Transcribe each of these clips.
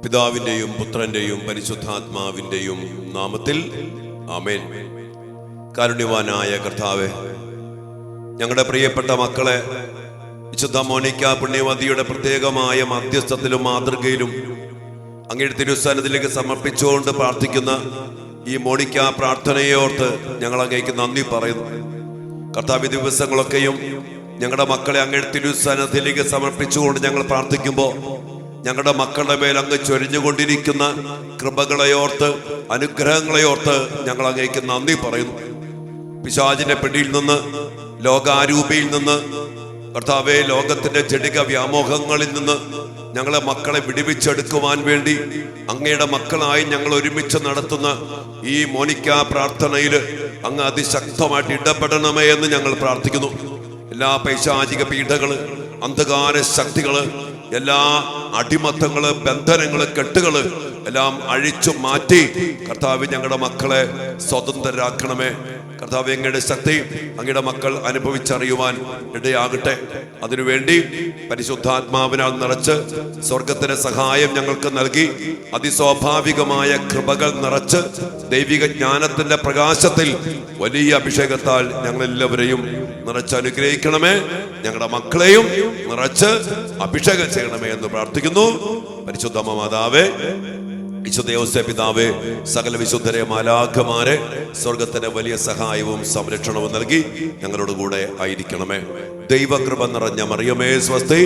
പിതാവിന്റെയും പുത്രന്റെയും പരിശുദ്ധാത്മാവിന്റെയും നാമത്തിൽ ആമേൻ. കാരുണ്യവാനായ കർത്താവേ, ഞങ്ങളുടെ പ്രിയപ്പെട്ട മക്കളെ വിശുദ്ധ മോനിക്ക പുണ്യവതിയുടെ പ്രത്യേകമായ മധ്യസ്ഥത്തിലും മാതൃകയിലും അങ്ങയുടെ തിരുസന്നിധിയിലേക്ക് സമർപ്പിച്ചുകൊണ്ട് പ്രാർത്ഥിക്കുന്ന ഈ മോനിക്ക പ്രാർത്ഥനയെ ഓർത്ത് ഞങ്ങൾ അങ്ങേക്ക് നന്ദി പറയുന്നു. കർത്താവ്, ദിവസങ്ങളൊക്കെയും ഞങ്ങളുടെ മക്കളെ അങ്ങയുടെ തിരുസന്നിധിയിലേക്ക് സമർപ്പിച്ചുകൊണ്ട് ഞങ്ങൾ പ്രാർത്ഥിക്കുമ്പോൾ ഞങ്ങളുടെ മക്കളുടെ മേൽ അങ്ങ് ചൊരിഞ്ഞുകൊണ്ടിരിക്കുന്ന കൃപകളെയോർത്ത്, അനുഗ്രഹങ്ങളെയോർത്ത് ഞങ്ങൾ അങ്ങേക്ക് നന്ദി പറയുന്നു. പിശാചിന്റെ പിടിയിൽ നിന്ന്, ലോകാരൂപിയിൽ നിന്ന്, കർത്താവേ, ലോകത്തിന്റെ ജഡിക വ്യാമോഹങ്ങളിൽ നിന്ന് ഞങ്ങളെ മക്കളെ വിടുവിച്ചെടുക്കുവാൻ വേണ്ടി അങ്ങയുടെ മക്കളായി ഞങ്ങൾ ഒരുമിച്ച് നടത്തുന്ന ഈ മോനിക്ക പ്രാർത്ഥനയിൽ അങ്ങ് അതിശക്തമായിട്ട് ഇടപെടണമേ എന്ന് ഞങ്ങൾ പ്രാർത്ഥിക്കുന്നു. എല്ലാ പൈശാചിക പീഠകള്, അന്ധകാര ശക്തികള്, എല്ലാ അടിമത്തങ്ങള്, ബന്ധനങ്ങള്, കെട്ടുകള് എല്ലാം അഴിച്ചു മാറ്റി കർത്താവ് ഞങ്ങളുടെ മക്കളെ സ്വതന്ത്രരാക്കണമേ. കർത്താവ്, അങ്ങയുടെ ശക്തി അങ്ങയുടെ മക്കൾ അനുഭവിച്ചറിയുവാൻ ഇടയാകട്ടെ. അതിനുവേണ്ടി പരിശുദ്ധാത്മാവിനാൽ നിറച്ച് സ്വർഗത്തിന്റെ സഹായം ഞങ്ങൾക്ക് നൽകി അതിസ്വാഭാവികമായ കൃപകൾ നിറച്ച് ദൈവിക ജ്ഞാനത്തിന്റെ പ്രകാശത്തിൽ വലിയ അഭിഷേകത്താൽ ഞങ്ങൾ എല്ലാവരെയും നിറച്ച് അനുഗ്രഹിക്കണമേ. ഞങ്ങളുടെ മക്കളെയും നിറച്ച് അഭിഷേകം ചെയ്യണമേ എന്ന് പ്രാർത്ഥിക്കുന്നു. പരിശുദ്ധ മാതാവേ, വിശുദ്ധ യോസേപ്പ് പിതാവേ, സകല വിശുദ്ധരെ, മാലാഖമാരെ സ്വർഗത്തിന്റെ വലിയ സഹായവും സംരക്ഷണവും നൽകി ഞങ്ങളോട് കൂടെ ആയിരിക്കണമേ. ദൈവകൃപ നിറഞ്ഞ മറിയമേ സ്വസ്തി.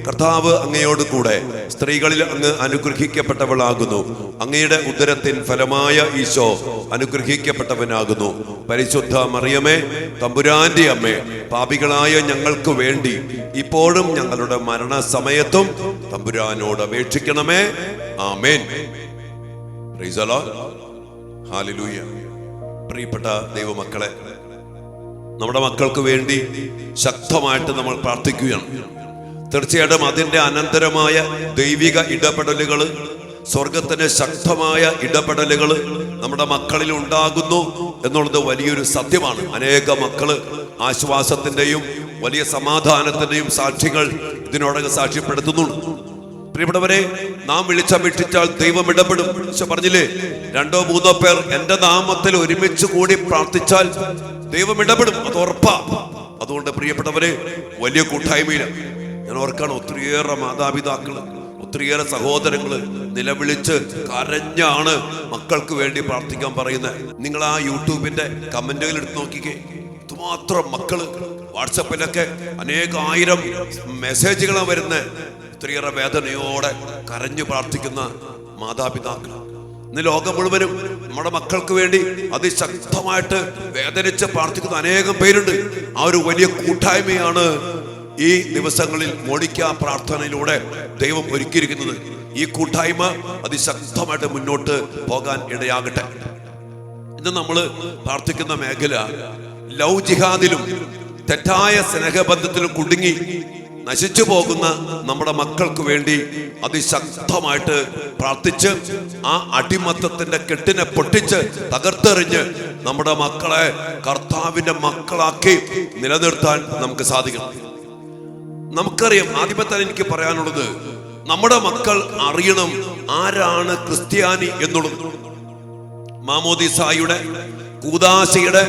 കർത്താവ് അങ്ങയോട് കൂടെ സ്ത്രീകളിൽ അങ്ങ് അനുഗ്രഹിക്കപ്പെട്ടവളാകുന്നു. അങ്ങയുടെ ഉദരത്തിൻ ഫലമായ ഈശോ അനുഗ്രഹിക്കപ്പെട്ടവനാകുന്നു. പരിശുദ്ധ മറിയമേ, തമ്പുരാന്റെ അമ്മേ, പാപികളായ ഞങ്ങൾക്ക് വേണ്ടി ഇപ്പോഴും ഞങ്ങളുടെ മരണസമയത്തും തമ്പുരാനോട് അപേക്ഷിക്കണമേ. ആമേൻ. Praise the Lord. ഹല്ലേലൂയ. പ്രിയപ്പെട്ട ദൈവമക്കളെ, നമ്മുടെ മക്കൾക്ക് വേണ്ടി ശക്തമായിട്ട് നമ്മൾ പ്രാർത്ഥിക്കുകയാണ്. തീർച്ചയായിട്ടും അതിൻ്റെ അനന്തരമായ ദൈവിക ഇടപെടലുകൾ, സ്വർഗത്തിന്റെ ശക്തമായ ഇടപെടലുകൾ നമ്മുടെ മക്കളിൽ ഉണ്ടാകുന്നു എന്നുള്ളത് വലിയൊരു സത്യമാണ്. അനേക മക്കള് ആശ്വാസത്തിന്റെയും വലിയ സമാധാനത്തിന്റെയും സാക്ഷികൾ ഇതിനോടകം സാക്ഷ്യപ്പെടുത്തുന്നുണ്ട്. പ്രിയപ്പെട്ടവരെ, നാം വിളിച്ചപേക്ഷിച്ചാൽ ദൈവം ഇടപെടും. പറഞ്ഞില്ലേ, 2-3 പേർ എന്റെ നാമത്തിൽ ഒരുമിച്ച് കൂടി പ്രാർത്ഥിച്ചാൽ ദൈവം ഇടപെടും, അത് ഉറപ്പാ. അതുകൊണ്ട് പ്രിയപ്പെട്ടവരെ, വലിയ കൂട്ടായ്മയിലാണ് ഞാൻ ഓർക്കാണ് ഒത്തിരിയേറെ മാതാപിതാക്കള്, ഒത്തിരിയേറെ സഹോദരങ്ങള് നിലവിളിച്ച് കരഞ്ഞാണ് മക്കൾക്ക് വേണ്ടി പ്രാർത്ഥിക്കാൻ പറയുന്നത്. നിങ്ങൾ ആ യൂട്യൂബിന്റെ കമന്റുകൾ എടുത്ത് നോക്കിക്കേ, ഇതുമാത്രം മക്കള് വാട്സപ്പിലൊക്കെ അനേകായിരം മെസ്സേജുകളാണ് വരുന്നത്. ഒത്തിരിയേറെ വേദനയോടെ കരഞ്ഞു പ്രാർത്ഥിക്കുന്ന മാതാപിതാക്കൾ. ഇന്ന് ലോകം മുഴുവനും നമ്മുടെ മക്കൾക്ക് വേണ്ടി അതിശക്തമായിട്ട് വേദനിച്ച് പ്രാർത്ഥിക്കുന്ന അനേകം പേരുണ്ട്. ആ ഒരു വലിയ കൂട്ടായ്മയാണ് ഈ ദിവസങ്ങളിൽ മോനിക്ക പ്രാർത്ഥനയിലൂടെ ദൈവം ഒരുക്കിയിരിക്കുന്നത്. ഈ കൂട്ടായ്മ അതിശക്തമായിട്ട് മുന്നോട്ട് പോകാൻ ഇടയാകട്ടെ. ഇന്ന് നമ്മൾ പ്രാർത്ഥിക്കുന്ന മേഖല ലവ് ജിഹാദിലും തെറ്റായ സ്നേഹബന്ധത്തിലും കുടുങ്ങി നശിച്ചു പോകുന്ന നമ്മുടെ മക്കൾക്ക് വേണ്ടി അതിശക്തമായിട്ട് പ്രാർത്ഥിച്ച് ആ അടിമത്തത്തിന്റെ കെട്ടിനെ പൊട്ടിച്ച് തകർത്തെറിഞ്ഞ് നമ്മുടെ മക്കളെ കർത്താവിന്റെ മക്കളാക്കി നിലനിർത്താൻ നമുക്ക് സാധിക്കണം. നമുക്കറിയാം, ആദ്യമേ തന്നെ എനിക്ക് പറയാനുള്ളത്, നമ്മുടെ മക്കൾ അറിയണം ആരാണ് ക്രിസ്ത്യാനി എന്നുള്ളത്. മാമോദിസായുടെ, കൂദാശയുടെ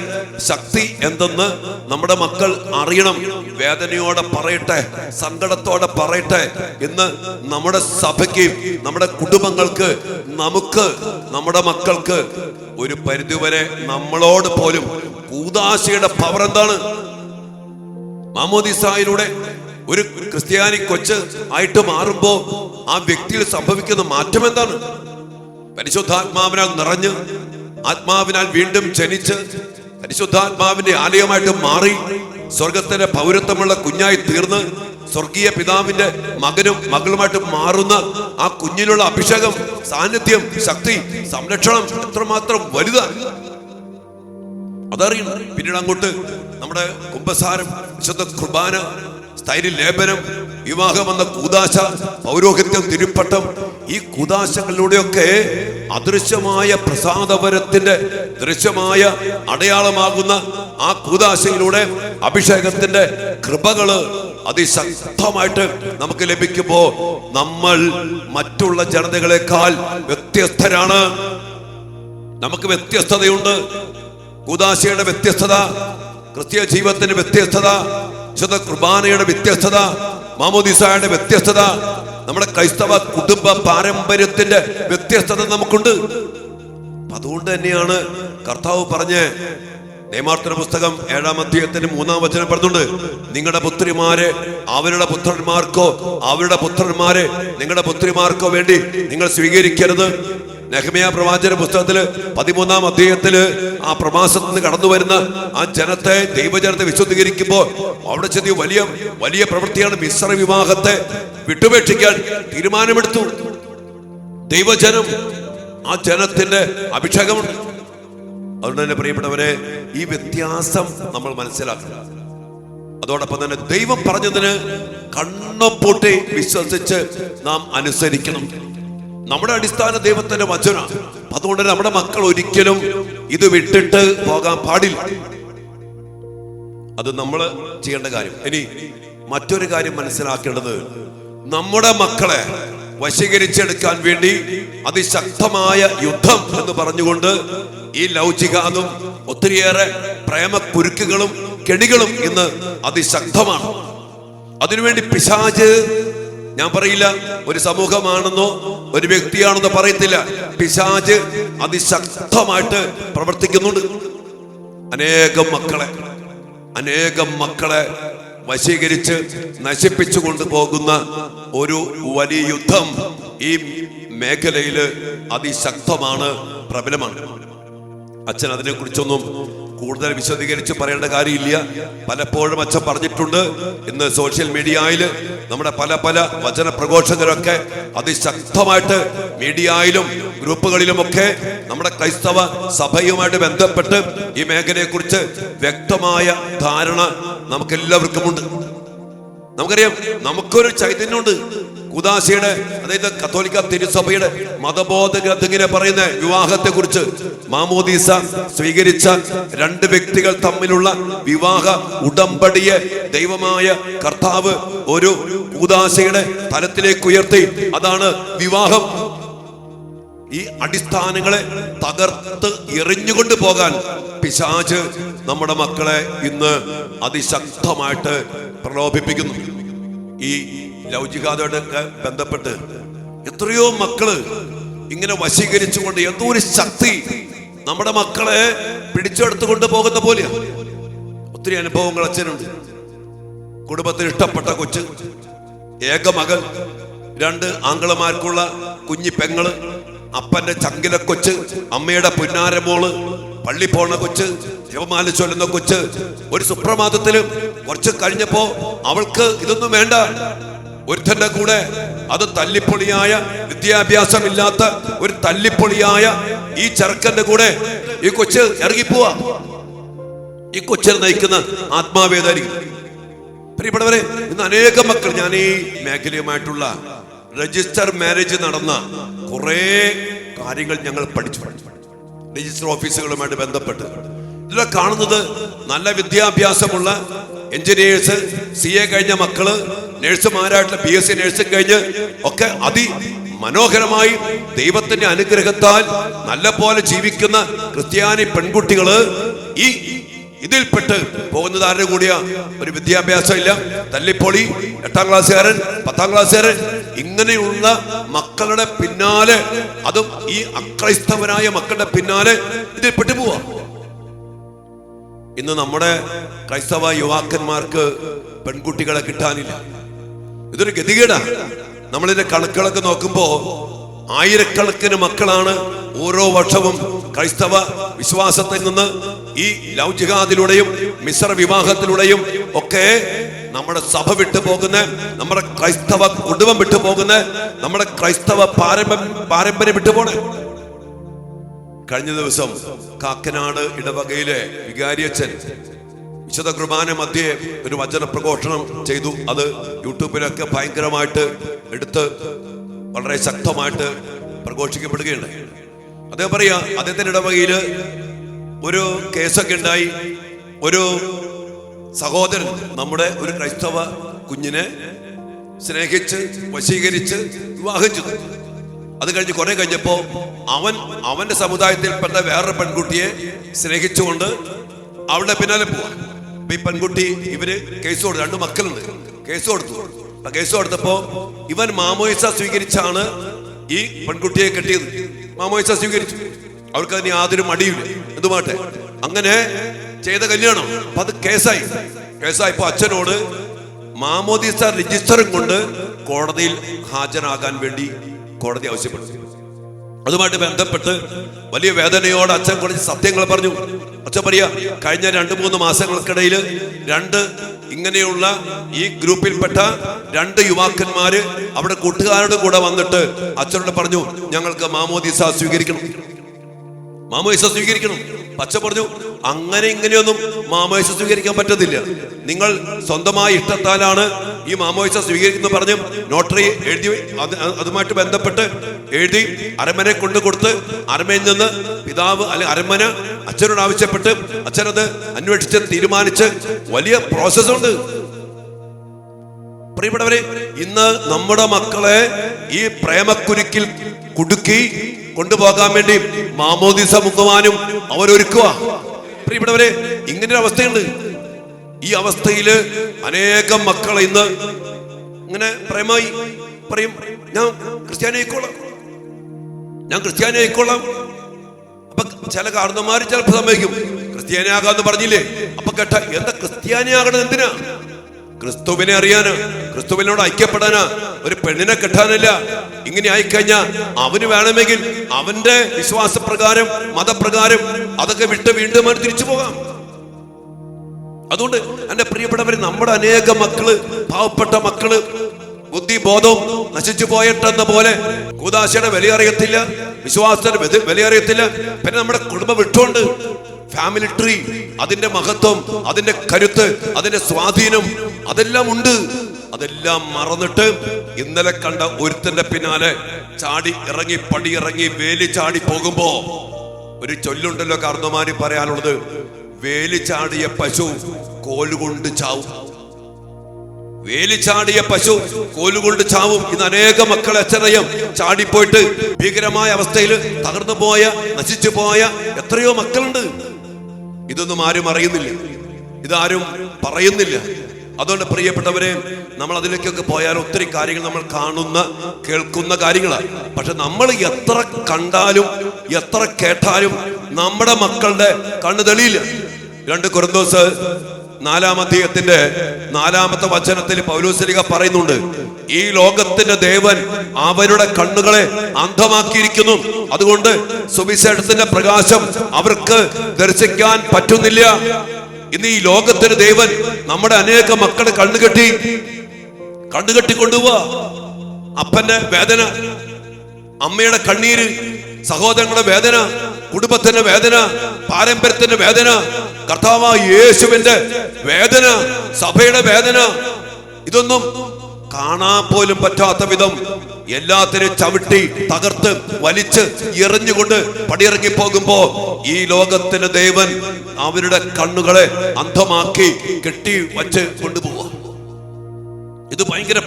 ശക്തി എന്തെന്ന് നമ്മുടെ മക്കൾ അറിയണം. വേദനയോടെ പറയട്ടെ, സങ്കടത്തോടെ പറയട്ടെ, ഇന്ന് നമ്മുടെ സഭയ്ക്ക്, നമ്മുടെ കുടുംബങ്ങൾക്ക്, നമുക്ക്, നമ്മുടെ മക്കൾക്ക് ഒരു പരിധിവരെ നമ്മളോട് പോലും കൂദാശയുടെ പവർ എന്താണ്, മാമോദിസായിലൂടെ ഒരു ക്രിസ്ത്യാനി കൊച്ച് ആയിട്ട് മാറുമ്പോ ആ വ്യക്തിയിൽ സംഭവിക്കുന്ന മാറ്റം എന്താണ്? പരിശുദ്ധാത്മാവിനാൽ നിറഞ്ഞ്, ആത്മാവിനാൽ വീണ്ടും ജനിച്ച്, പരിശുദ്ധാത്മാവിന്റെ ആലയമായിട്ട് മാറി, സ്വർഗത്തിന്റെ പൗരത്വമുള്ള കുഞ്ഞായി തീർന്ന് സ്വർഗീയ പിതാവിന്റെ മകനും മകളുമായിട്ട് മാറുന്ന ആ കുഞ്ഞിലുള്ള അഭിഷേകം, സാന്നിധ്യം, ശക്തി, സംരക്ഷണം എത്രമാത്രം വലുതാണ് അതറിയണം. പിന്നീട് അങ്ങോട്ട് നമ്മുടെ കുമ്പസാരം, വിശുദ്ധ കുർബാന, സ്ഥൈര്യ ലേപനം, വിവാഹം എന്ന കൂദാശ, പൗരോഹിത്യം, തിരുപ്പട്ടം, ഈ കൂദാശകളിലൂടെയൊക്കെ അദൃശ്യമായ പ്രസാദപരത്തിന്റെ ദൃശ്യമായ അടയാളമാകുന്ന ആ കൂദാശയിലൂടെ അഭിഷേകത്തിന്റെ കൃപകള്, അതിശക്തമായിട്ട് നമുക്ക് ലഭിക്കുമ്പോ നമ്മൾ മറ്റുള്ള ജനതകളെക്കാൾ വ്യത്യസ്തരാണ്. നമുക്ക് വ്യത്യസ്തതയുണ്ട്. കൂദാശയുടെ വ്യത്യസ്തത, ക്രിസ്തീയ ജീവിതത്തിന്റെ വ്യത്യസ്തത, വിശുദ്ധ കുർബാനയുടെ വ്യത്യസ്തത, മാമോദീസായുടെ വ്യത്യസ്തത, നമ്മുടെ ക്രൈസ്തവ കുടുംബ പാരമ്പര്യത്തിന്റെ വ്യത്യസ്തത നമുക്കുണ്ട്. അതുകൊണ്ട് തന്നെയാണ് കർത്താവ് പറഞ്ഞ് നിയമാവർത്തന പുസ്തകം 7-ാം അധ്യായത്തിന്റെ 3-ാം വചനം പറഞ്ഞുണ്ട്, നിങ്ങളുടെ പുത്രിമാരെ അവരുടെ പുത്രന്മാരെ നിങ്ങളുടെ പുത്രിമാർക്കോ വേണ്ടി നിങ്ങൾ സ്വീകരിക്കരുത്. നെഹെമ്യാ പ്രവാചക പുസ്തകത്തില് 13-ാം അധ്യായത്തില് ആ പ്രവാസത്തിൽ നിന്ന് കടന്നു വരുന്ന ആ ജനത്തെ, ദൈവജനത്തെ വിശുദ്ധീകരിക്കുമ്പോൾ അവിടെ ചെറിയ വലിയ വലിയ പ്രവൃത്തിയാണ്. മിശ്ര വിവാഹത്തെ വിട്ടുപേക്ഷിക്കാൻ തീരുമാനമെടുത്തു ദൈവജനം. ആ ജനത്തിന്റെ അഭിഷേകമുണ്ട്. അതുകൊണ്ട് തന്നെ പ്രിയപ്പെട്ടവരെ, ഈ വ്യത്യാസം നമ്മൾ മനസ്സിലാക്കണം. അതോടൊപ്പം തന്നെ ദൈവം പറഞ്ഞതിന് കണ്ണുപൂട്ടി വിശ്വസിച്ച് നാം അനുസരിക്കണം. നമ്മുടെ അടിസ്ഥാന ദൈവത്തിന്റെ വചനം. അതുകൊണ്ട് നമ്മുടെ മക്കൾ ഒരിക്കലും ഇത് വിട്ടിട്ട് പോകാൻ പാടില്ല. അത് നമ്മൾ ചെയ്യേണ്ട കാര്യം. ഇനി മറ്റൊരു കാര്യം മനസ്സിലാക്കേണ്ടത്, നമ്മുടെ മക്കളെ വശീകരിച്ചെടുക്കാൻ വേണ്ടി അതിശക്തമായ യുദ്ധം എന്ന് പറഞ്ഞുകൊണ്ട് ഈ ലൗചികാതും ഒത്തിരിയേറെ പ്രേമക്കുരുക്കുകളും കെണികളും ഇന്ന് അതിശക്തമാണ്. അതിനുവേണ്ടി പിശാച്, ഞാൻ പറയില്ല ഒരു സമൂഹമാണെന്നോ ഒരു വ്യക്തിയാണെന്നോ പറയത്തില്ല, പിശാച് അതിശക്തമായിട്ട് പ്രവർത്തിക്കുന്നുണ്ട്. അനേകം മക്കളെ വശീകരിച്ച് നശിപ്പിച്ചു കൊണ്ടുപോകുന്ന ഒരു വലിയ യുദ്ധം ഈ മേഖലയിൽ അതിശക്തമാണ്, പ്രബലമാണ്. അച്ഛൻ അതിനെ കുറിച്ചൊന്നും കൂടുതൽ വിശദീകരിച്ച് പറയേണ്ട കാര്യമില്ല. പലപ്പോഴും അച്ഛൻ പറഞ്ഞിട്ടുണ്ട്. ഇന്ന് സോഷ്യൽ മീഡിയയിൽ നമ്മുടെ പല വചന പ്രഘോഷകരൊക്കെ അതിശക്തമായിട്ട് മീഡിയയിലും ഗ്രൂപ്പുകളിലുമൊക്കെ നമ്മുടെ ക്രൈസ്തവ സഭയുമായിട്ട് ബന്ധപ്പെട്ട് ഈ മേഖലയെ കുറിച്ച് വ്യക്തമായ ധാരണ നമുക്കെല്ലാവർക്കുമുണ്ട്. നമുക്കറിയാം, നമുക്കൊരു ചൈതന്യമുണ്ട്. കൂദാശയുടെ, അതായത് കത്തോലിക്ക തിരുസഭയുടെ മതബോധ ഗ്രന്ഥിങ്ങനെ പറയുന്ന വിവാഹത്തെ കുറിച്ച്, മാമോദീസ സ്വീകരിച്ച രണ്ട് വ്യക്തികൾ തമ്മിലുള്ള വിവാഹ ഉടമ്പടിയെ ദൈവമായ കർത്താവ് ഒരു കൂദാശയുടെ തലത്തിലേക്ക് ഉയർത്തി. അതാണ് വിവാഹം. ഈ അടിസ്ഥാനങ്ങളെ തകർത്ത് എറിഞ്ഞുകൊണ്ട് പോകാൻ പിശാച് നമ്മുടെ മക്കളെ ഇന്ന് അതിശക്തമായിട്ട് പ്രലോഭിപ്പിക്കുന്നു. ഈ ലൗകികതയോടൊക്കെ ബന്ധപ്പെട്ട് എത്രയോ മക്കള് ഇങ്ങനെ വശീകരിച്ചുകൊണ്ട്, എന്തോ ഒരു ശക്തി നമ്മുടെ മക്കളെ പിടിച്ചെടുത്തുകൊണ്ട് പോകുന്ന പോലെയാ. ഒത്തിരി അനുഭവങ്ങൾ അച്ഛനുണ്ട്. കുടുംബത്തിന് ഇഷ്ടപ്പെട്ട കൊച്ച്, ഏക മകൾ, 2 ആംഗളമാർക്കുള്ള കുഞ്ഞി പെങ്ങള്, അപ്പന്റെ ചങ്കില കൊച്ച്, അമ്മയുടെ പുന്നാരമോള്, പള്ളി പോണ കൊച്ച്, ജപമാല ചൊല്ലുന്ന കൊച്ച്. ഒരു സുപ്രഭാതത്തില് കുറച്ച് കഴിഞ്ഞപ്പോ അവൾക്ക് ഇതൊന്നും വേണ്ട. ഒരുത്തന്റെ കൂടെ, അത് തല്ലിപ്പൊളിയായ, വിദ്യാഭ്യാസമില്ലാത്ത ഒരു തല്ലിപ്പൊളിയായ ഈ ചെറുക്കന്റെ കൂടെ ഈ കൊച്ച് ഇറങ്ങിപ്പോവാ. ഈ കൊച്ചിനെ നയിക്കുന്ന ആത്മാവേദായിരിക്കും. പ്രിയപ്പെട്ടവരെ, ഇന്ന് അനേകം മക്കൾ, ഞാൻ ഈ മേഖലയുമായിട്ടുള്ള രജിസ്റ്റർ മാരേജ് നടന്ന കുറെ കാര്യങ്ങൾ ഞങ്ങൾ പഠിച്ചു. രജിസ്റ്റർ ഓഫീസുകളുമായിട്ട് ബന്ധപ്പെട്ട് ഇതിലെ കാണുന്നത്, നല്ല വിദ്യാഭ്യാസമുള്ള എഞ്ചിനീയേഴ്സ്, CA കഴിഞ്ഞ മക്കള്, നഴ്സുമാരായിട്ടുള്ള BSc നഴ്സിംഗ് കഴിഞ്ഞ് ഒക്കെ മനോഹരമായി ദൈവത്തിന്റെ അനുഗ്രഹത്താൽ നല്ല പോലെ ജീവിക്കുന്ന ക്രിസ്ത്യാനി പെൺകുട്ടികള് ഈ ഇതിൽപ്പെട്ട് പോകുന്നത് ആരുടെ കൂടിയ? ഒരു വിദ്യാഭ്യാസം ഇല്ല, തല്ലിപ്പൊളി, 8ാം ക്ലാസ്സുകാരൻ, 10ാം ക്ലാസ്സുകാരൻ, ഇങ്ങനെയുള്ള മക്കളുടെ പിന്നാലെ, അതും ഈ അക്രൈസ്തവനായ മക്കളുടെ പിന്നാലെ ഇതിൽപ്പെട്ടു പോവാ. ഇന്ന് നമ്മുടെ ക്രൈസ്തവ യുവാക്കന്മാർക്ക് പെൺകുട്ടികളെ കിട്ടാനില്ല. ഇതൊരു ഗതികേടാണ്. നമ്മളിതിന്റെ കണക്കുകളൊക്കെ നോക്കുമ്പോ ആയിരക്കണക്കിന് മക്കളാണ് ഓരോ വർഷവും ക്രൈസ്തവ വിശ്വാസത്തിൽ നിന്ന് ഈ ലൗകികതയിലൂടെയും മിശ്ര വിവാഹത്തിലൂടെയും ഒക്കെ നമ്മുടെ സഭ വിട്ടു പോകുന്ന, നമ്മുടെ ക്രൈസ്തവ കുടുംബം വിട്ടു പോകുന്ന, നമ്മുടെ ക്രൈസ്തവ പാരമ്പര്യം വിട്ടുപോണേ. കഴിഞ്ഞ ദിവസം കാക്കനാട് ഇടവകയിലെ വികാരിയച്ഛൻ വിശുദ്ധ കുർബാന മധ്യേ ഒരു വചന പ്രഘോഷണം ചെയ്തു. അത് യൂട്യൂബിലൊക്കെ ഭയങ്കരമായിട്ട് എടുത്ത് വളരെ ശക്തമായിട്ട് പ്രഘോഷിക്കപ്പെടുകയുണ്ട്. അദ്ദേഹം പറയാ, അദ്ദേഹത്തിന്റെ ഇടവകയില് ഒരു കേസൊക്കെ ഉണ്ടായി. ഒരു സഹോദരൻ, നമ്മുടെ ഒരു ക്രൈസ്തവ കുഞ്ഞിനെ സ്നേഹിച്ച് വശീകരിച്ച് വിവാഹം ചെയ്തു. അത് കഴിഞ്ഞ് കുറെ കഴിഞ്ഞപ്പോ അവന്റെ സമുദായത്തിൽപ്പെട്ട വേറൊരു പെൺകുട്ടിയെ സ്നേഹിച്ചുകൊണ്ട് അവളുടെ പിന്നാലെ പോവാ. ഈ പെൺകുട്ടി ഇവര് കേസ് കൊടുത്തു. 2 മക്കളുണ്ട്. കേസ് കൊടുത്തു. ആ കേസ് കൊടുത്തപ്പോ ഇവൻ മാമോയിസ സ്വീകരിച്ചാണ് ഈ പെൺകുട്ടിയെ കെട്ടിയത്. മാമോയിസ സ്വീകരിച്ചു. അവർക്ക് അതിന് യാതൊരു മടിയില്ല. എന്തുമാട്ടെ അങ്ങനെ ചെയ്ത കല്യാണം. അപ്പൊ അത് കേസായിപ്പോ അച്ഛനോട് മാമോദിസ രജിസ്റ്ററും കൊണ്ട് കോടതിയിൽ ഹാജരാകാൻ വേണ്ടി കോടതി ആവശ്യപ്പെട്ടു. അതുമായിട്ട് ബന്ധപ്പെട്ട് വലിയ വേദനയോടെ അച്ഛൻ കുറച്ച് സത്യങ്ങൾ പറഞ്ഞു. അച്ഛൻ പറയാ, കഴിഞ്ഞ 2-3 മാസങ്ങൾക്കിടയിൽ 2 ഇങ്ങനെയുള്ള ഈ ഗ്രൂപ്പിൽപ്പെട്ട 2 യുവാക്കന്മാര് അവിടെ കൂട്ടുകാരുടെ കൂടെ വന്നിട്ട് അച്ഛനോട് പറഞ്ഞു, ഞങ്ങൾക്ക് മാമോദിസ സ്വീകരിക്കണം. പച്ച പറഞ്ഞു, അങ്ങനെ ഇങ്ങനെയൊന്നും മാമോയിസ സ്വീകരിക്കാൻ പറ്റത്തില്ല. നിങ്ങൾ സ്വന്തമായി ഇഷ്ടത്താലാണ് ഈ മാമോയിസ സ്വീകരിക്കുന്നത് പറഞ്ഞ് നോട്ടറി എഴുതി അതുമായിട്ട് ബന്ധപ്പെട്ട് എഴുതി അരമനെ കൊണ്ടു കൊടുത്ത് അരമയിൽ നിന്ന് പിതാവ് അല്ലെ അരമന അച്ഛനോട് ആവശ്യപ്പെട്ട് അച്ഛനത് അന്വേഷിച്ച് തീരുമാനിച്ച് വലിയ പ്രോസസ്സുണ്ട്. പ്രിയപ്പെട്ടവരെ, ഇന്ന് നമ്മുടെ മക്കളെ ഈ പ്രേമക്കുരുക്കിൽ കുടുക്കി കൊണ്ടുപോകാൻ വേണ്ടി മാമോദിസ മുക്കുവാനും അവരൊരുക്കുക. പ്രിയപ്പെട്ടവരെ, ഇങ്ങനൊരു അവസ്ഥയുണ്ട്. ഈ അവസ്ഥയില് അനേകം മക്കളെ ഇന്ന് ഇങ്ങനെ പ്രേമായി പറയും, ഞാൻ ക്രിസ്ത്യാനി ആയിക്കോളാം. അപ്പൊ ചില കാരണന്മാര് ചിലപ്പോൾ സമ്മതിക്കും, ക്രിസ്ത്യാനി ആകാന്ന് പറഞ്ഞില്ലേ. അപ്പൊ കേട്ട എന്താ ക്രിസ്ത്യാനി ആകണത്? എന്തിനാ? ക്രിസ്തുവിനെ അറിയാനാ, ക്രിസ്തുവിനോട് ഐക്യപ്പെടാനാ, ഒരു പെണ്ണിനെ കെട്ടാനല്ല. ഇങ്ങനെ ആയിക്കഴിഞ്ഞാൽ അവന് വേണമെങ്കിൽ അവന്റെ വിശ്വാസപ്രകാരം മതപ്രകാരം അതൊക്കെ വിട്ട് വീണ്ടും അവന് തിരിച്ചു പോകാം. അതുകൊണ്ട് എന്റെ പ്രിയപ്പെട്ടവര്, നമ്മുടെ അനേക മക്കള്, പാവപ്പെട്ട മക്കള്, ബുദ്ധിബോധവും നശിച്ചു പോയിട്ടെന്ന പോലെ കൂദാശയുടെ വില അറിയത്തില്ല, വിശ്വാസത്തിന്റെ വില അറിയത്തില്ല. പിന്നെ നമ്മുടെ കുടുംബം വിട്ടുകൊണ്ട് ഫാമിലി ട്രീ, അതിന്റെ മഹത്വം, അതിന്റെ കരുത്ത്, അതിന്റെ സ്വാധീനം അതെല്ലാം ഉണ്ട്. അതെല്ലാം മറന്നിട്ട് ഇന്നലെ കണ്ട ഒരുത്തന്റെ പിന്നാലെ ചാടി ഇറങ്ങി പടിയിറങ്ങി വേലി ചാടി പോകുമ്പോ ഒരു ചൊല്ലുണ്ടല്ലോ കാരണവന്മാര് പറയാനുള്ളത്, വേലി ചാടിയ പശു കോലുകൊണ്ട് ചാവും. വേലിച്ചാടിയ പശു കോലുകൊണ്ട് ചാവും. ഇന്ന് അനേക മക്കളെ അച്ഛനയം ചാടിപ്പോയിട്ട് ഭീകരമായ അവസ്ഥയിൽ തകർന്നു പോയ, നശിച്ചു പോയ എത്രയോ മക്കളുണ്ട്. ഇതൊന്നും ആരും അറിയുന്നില്ല, ഇതാരും പറയുന്നില്ല. അതുകൊണ്ട് പ്രിയപ്പെട്ടവരെ, നമ്മൾ അതിലേക്കൊക്കെ പോയാൽ ഒത്തിരി കാര്യങ്ങൾ നമ്മൾ കാണുന്ന കേൾക്കുന്ന കാര്യങ്ങളാണ്. പക്ഷെ നമ്മൾ എത്ര കണ്ടാലും എത്ര കേട്ടാലും നമ്മുടെ മക്കളുടെ കണ്ണ് തെളിയില്ല. 2 കൊരിന്തോസ് 4-ാം അധ്യായത്തിന്റെ 4-ാമത്തെ വചനത്തിൽ പൗലോസ്ലീഹ പറയുന്നുണ്ട്, ഈ ലോകത്തിന്റെ ദേവൻ അവരുടെ കണ്ണുകളെ അന്ധമാക്കിയിരിക്കുന്നു. അതുകൊണ്ട് സുവിശേഷത്തിന്റെ പ്രകാശം അവർക്ക് ദർശിക്കാൻ പറ്റുന്നില്ല. ഇന്ന് ഈ ലോകത്തിന്റെ ദേവൻ നമ്മുടെ അനേക മക്കളെ കണ്ണുകെട്ടി കൊണ്ടുപോവാ. അപ്പന്റെ വേദന, അമ്മയുടെ കണ്ണീര്, സഹോദരങ്ങളുടെ വേദന, കുടുംബത്തിന്റെ വേദന, പാരമ്പര്യത്തിന്റെ വേദന, കർത്താവായ യേശുവിന്റെ വേദന, സഭയുടെ വേദന, ഇതൊന്നും കാണാൻ പോലും പറ്റാത്ത വിധം എല്ലാത്തിനും ചവിട്ടി തകർത്ത് വലിച്ച് എറിഞ്ഞുകൊണ്ട് പടിയിറങ്ങി പോകുമ്പോ ഈ ലോകത്തിന്റെ ദേവൻ അവരുടെ കണ്ണുകളെ അന്ധമാക്കി കെട്ടി വച്ച് കൊണ്ടുപോവാ. ഇത് ഭയങ്കര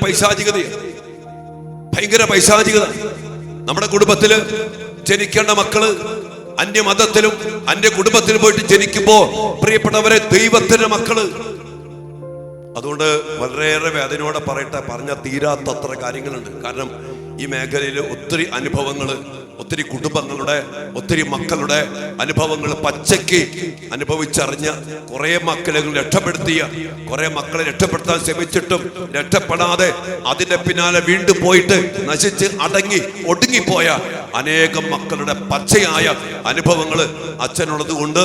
പൈശാചികത. നമ്മുടെ കുടുംബത്തില് ജനിക്കേണ്ട മക്കള് അന്യമതത്തിലും അന്യ കുടുംബത്തിലും പോയിട്ട് ജനിക്കുമ്പോ പ്രിയപ്പെട്ടവരെ, ദൈവത്തിന്റെ മക്കള്. അതുകൊണ്ട് വളരെയേറെ വേദനയോടെ പറഞ്ഞ തീരാത്തത്ര കാര്യങ്ങളുണ്ട്. കാരണം ഈ മേഖലയിൽ ഒത്തിരി അനുഭവങ്ങള്, ഒത്തിരി കുടുംബങ്ങളുടെ, ഒത്തിരി മക്കളുടെ അനുഭവങ്ങൾ പച്ചയ്ക്ക് അനുഭവിച്ചറിഞ്ഞ കുറെ മക്കളെ രക്ഷപ്പെടുത്തിയ, കുറെ മക്കളെ രക്ഷപ്പെടുത്താൻ ശ്രമിച്ചിട്ടും രക്ഷപ്പെടാതെ അതിന്റെ പിന്നാലെ വീണ്ടും പോയിട്ട് നശിച്ച് ഒടുങ്ങിപ്പോയ അനേകം മക്കളുടെ പച്ചയായ അനുഭവങ്ങൾ അച്ഛനുള്ളത് കൊണ്ട്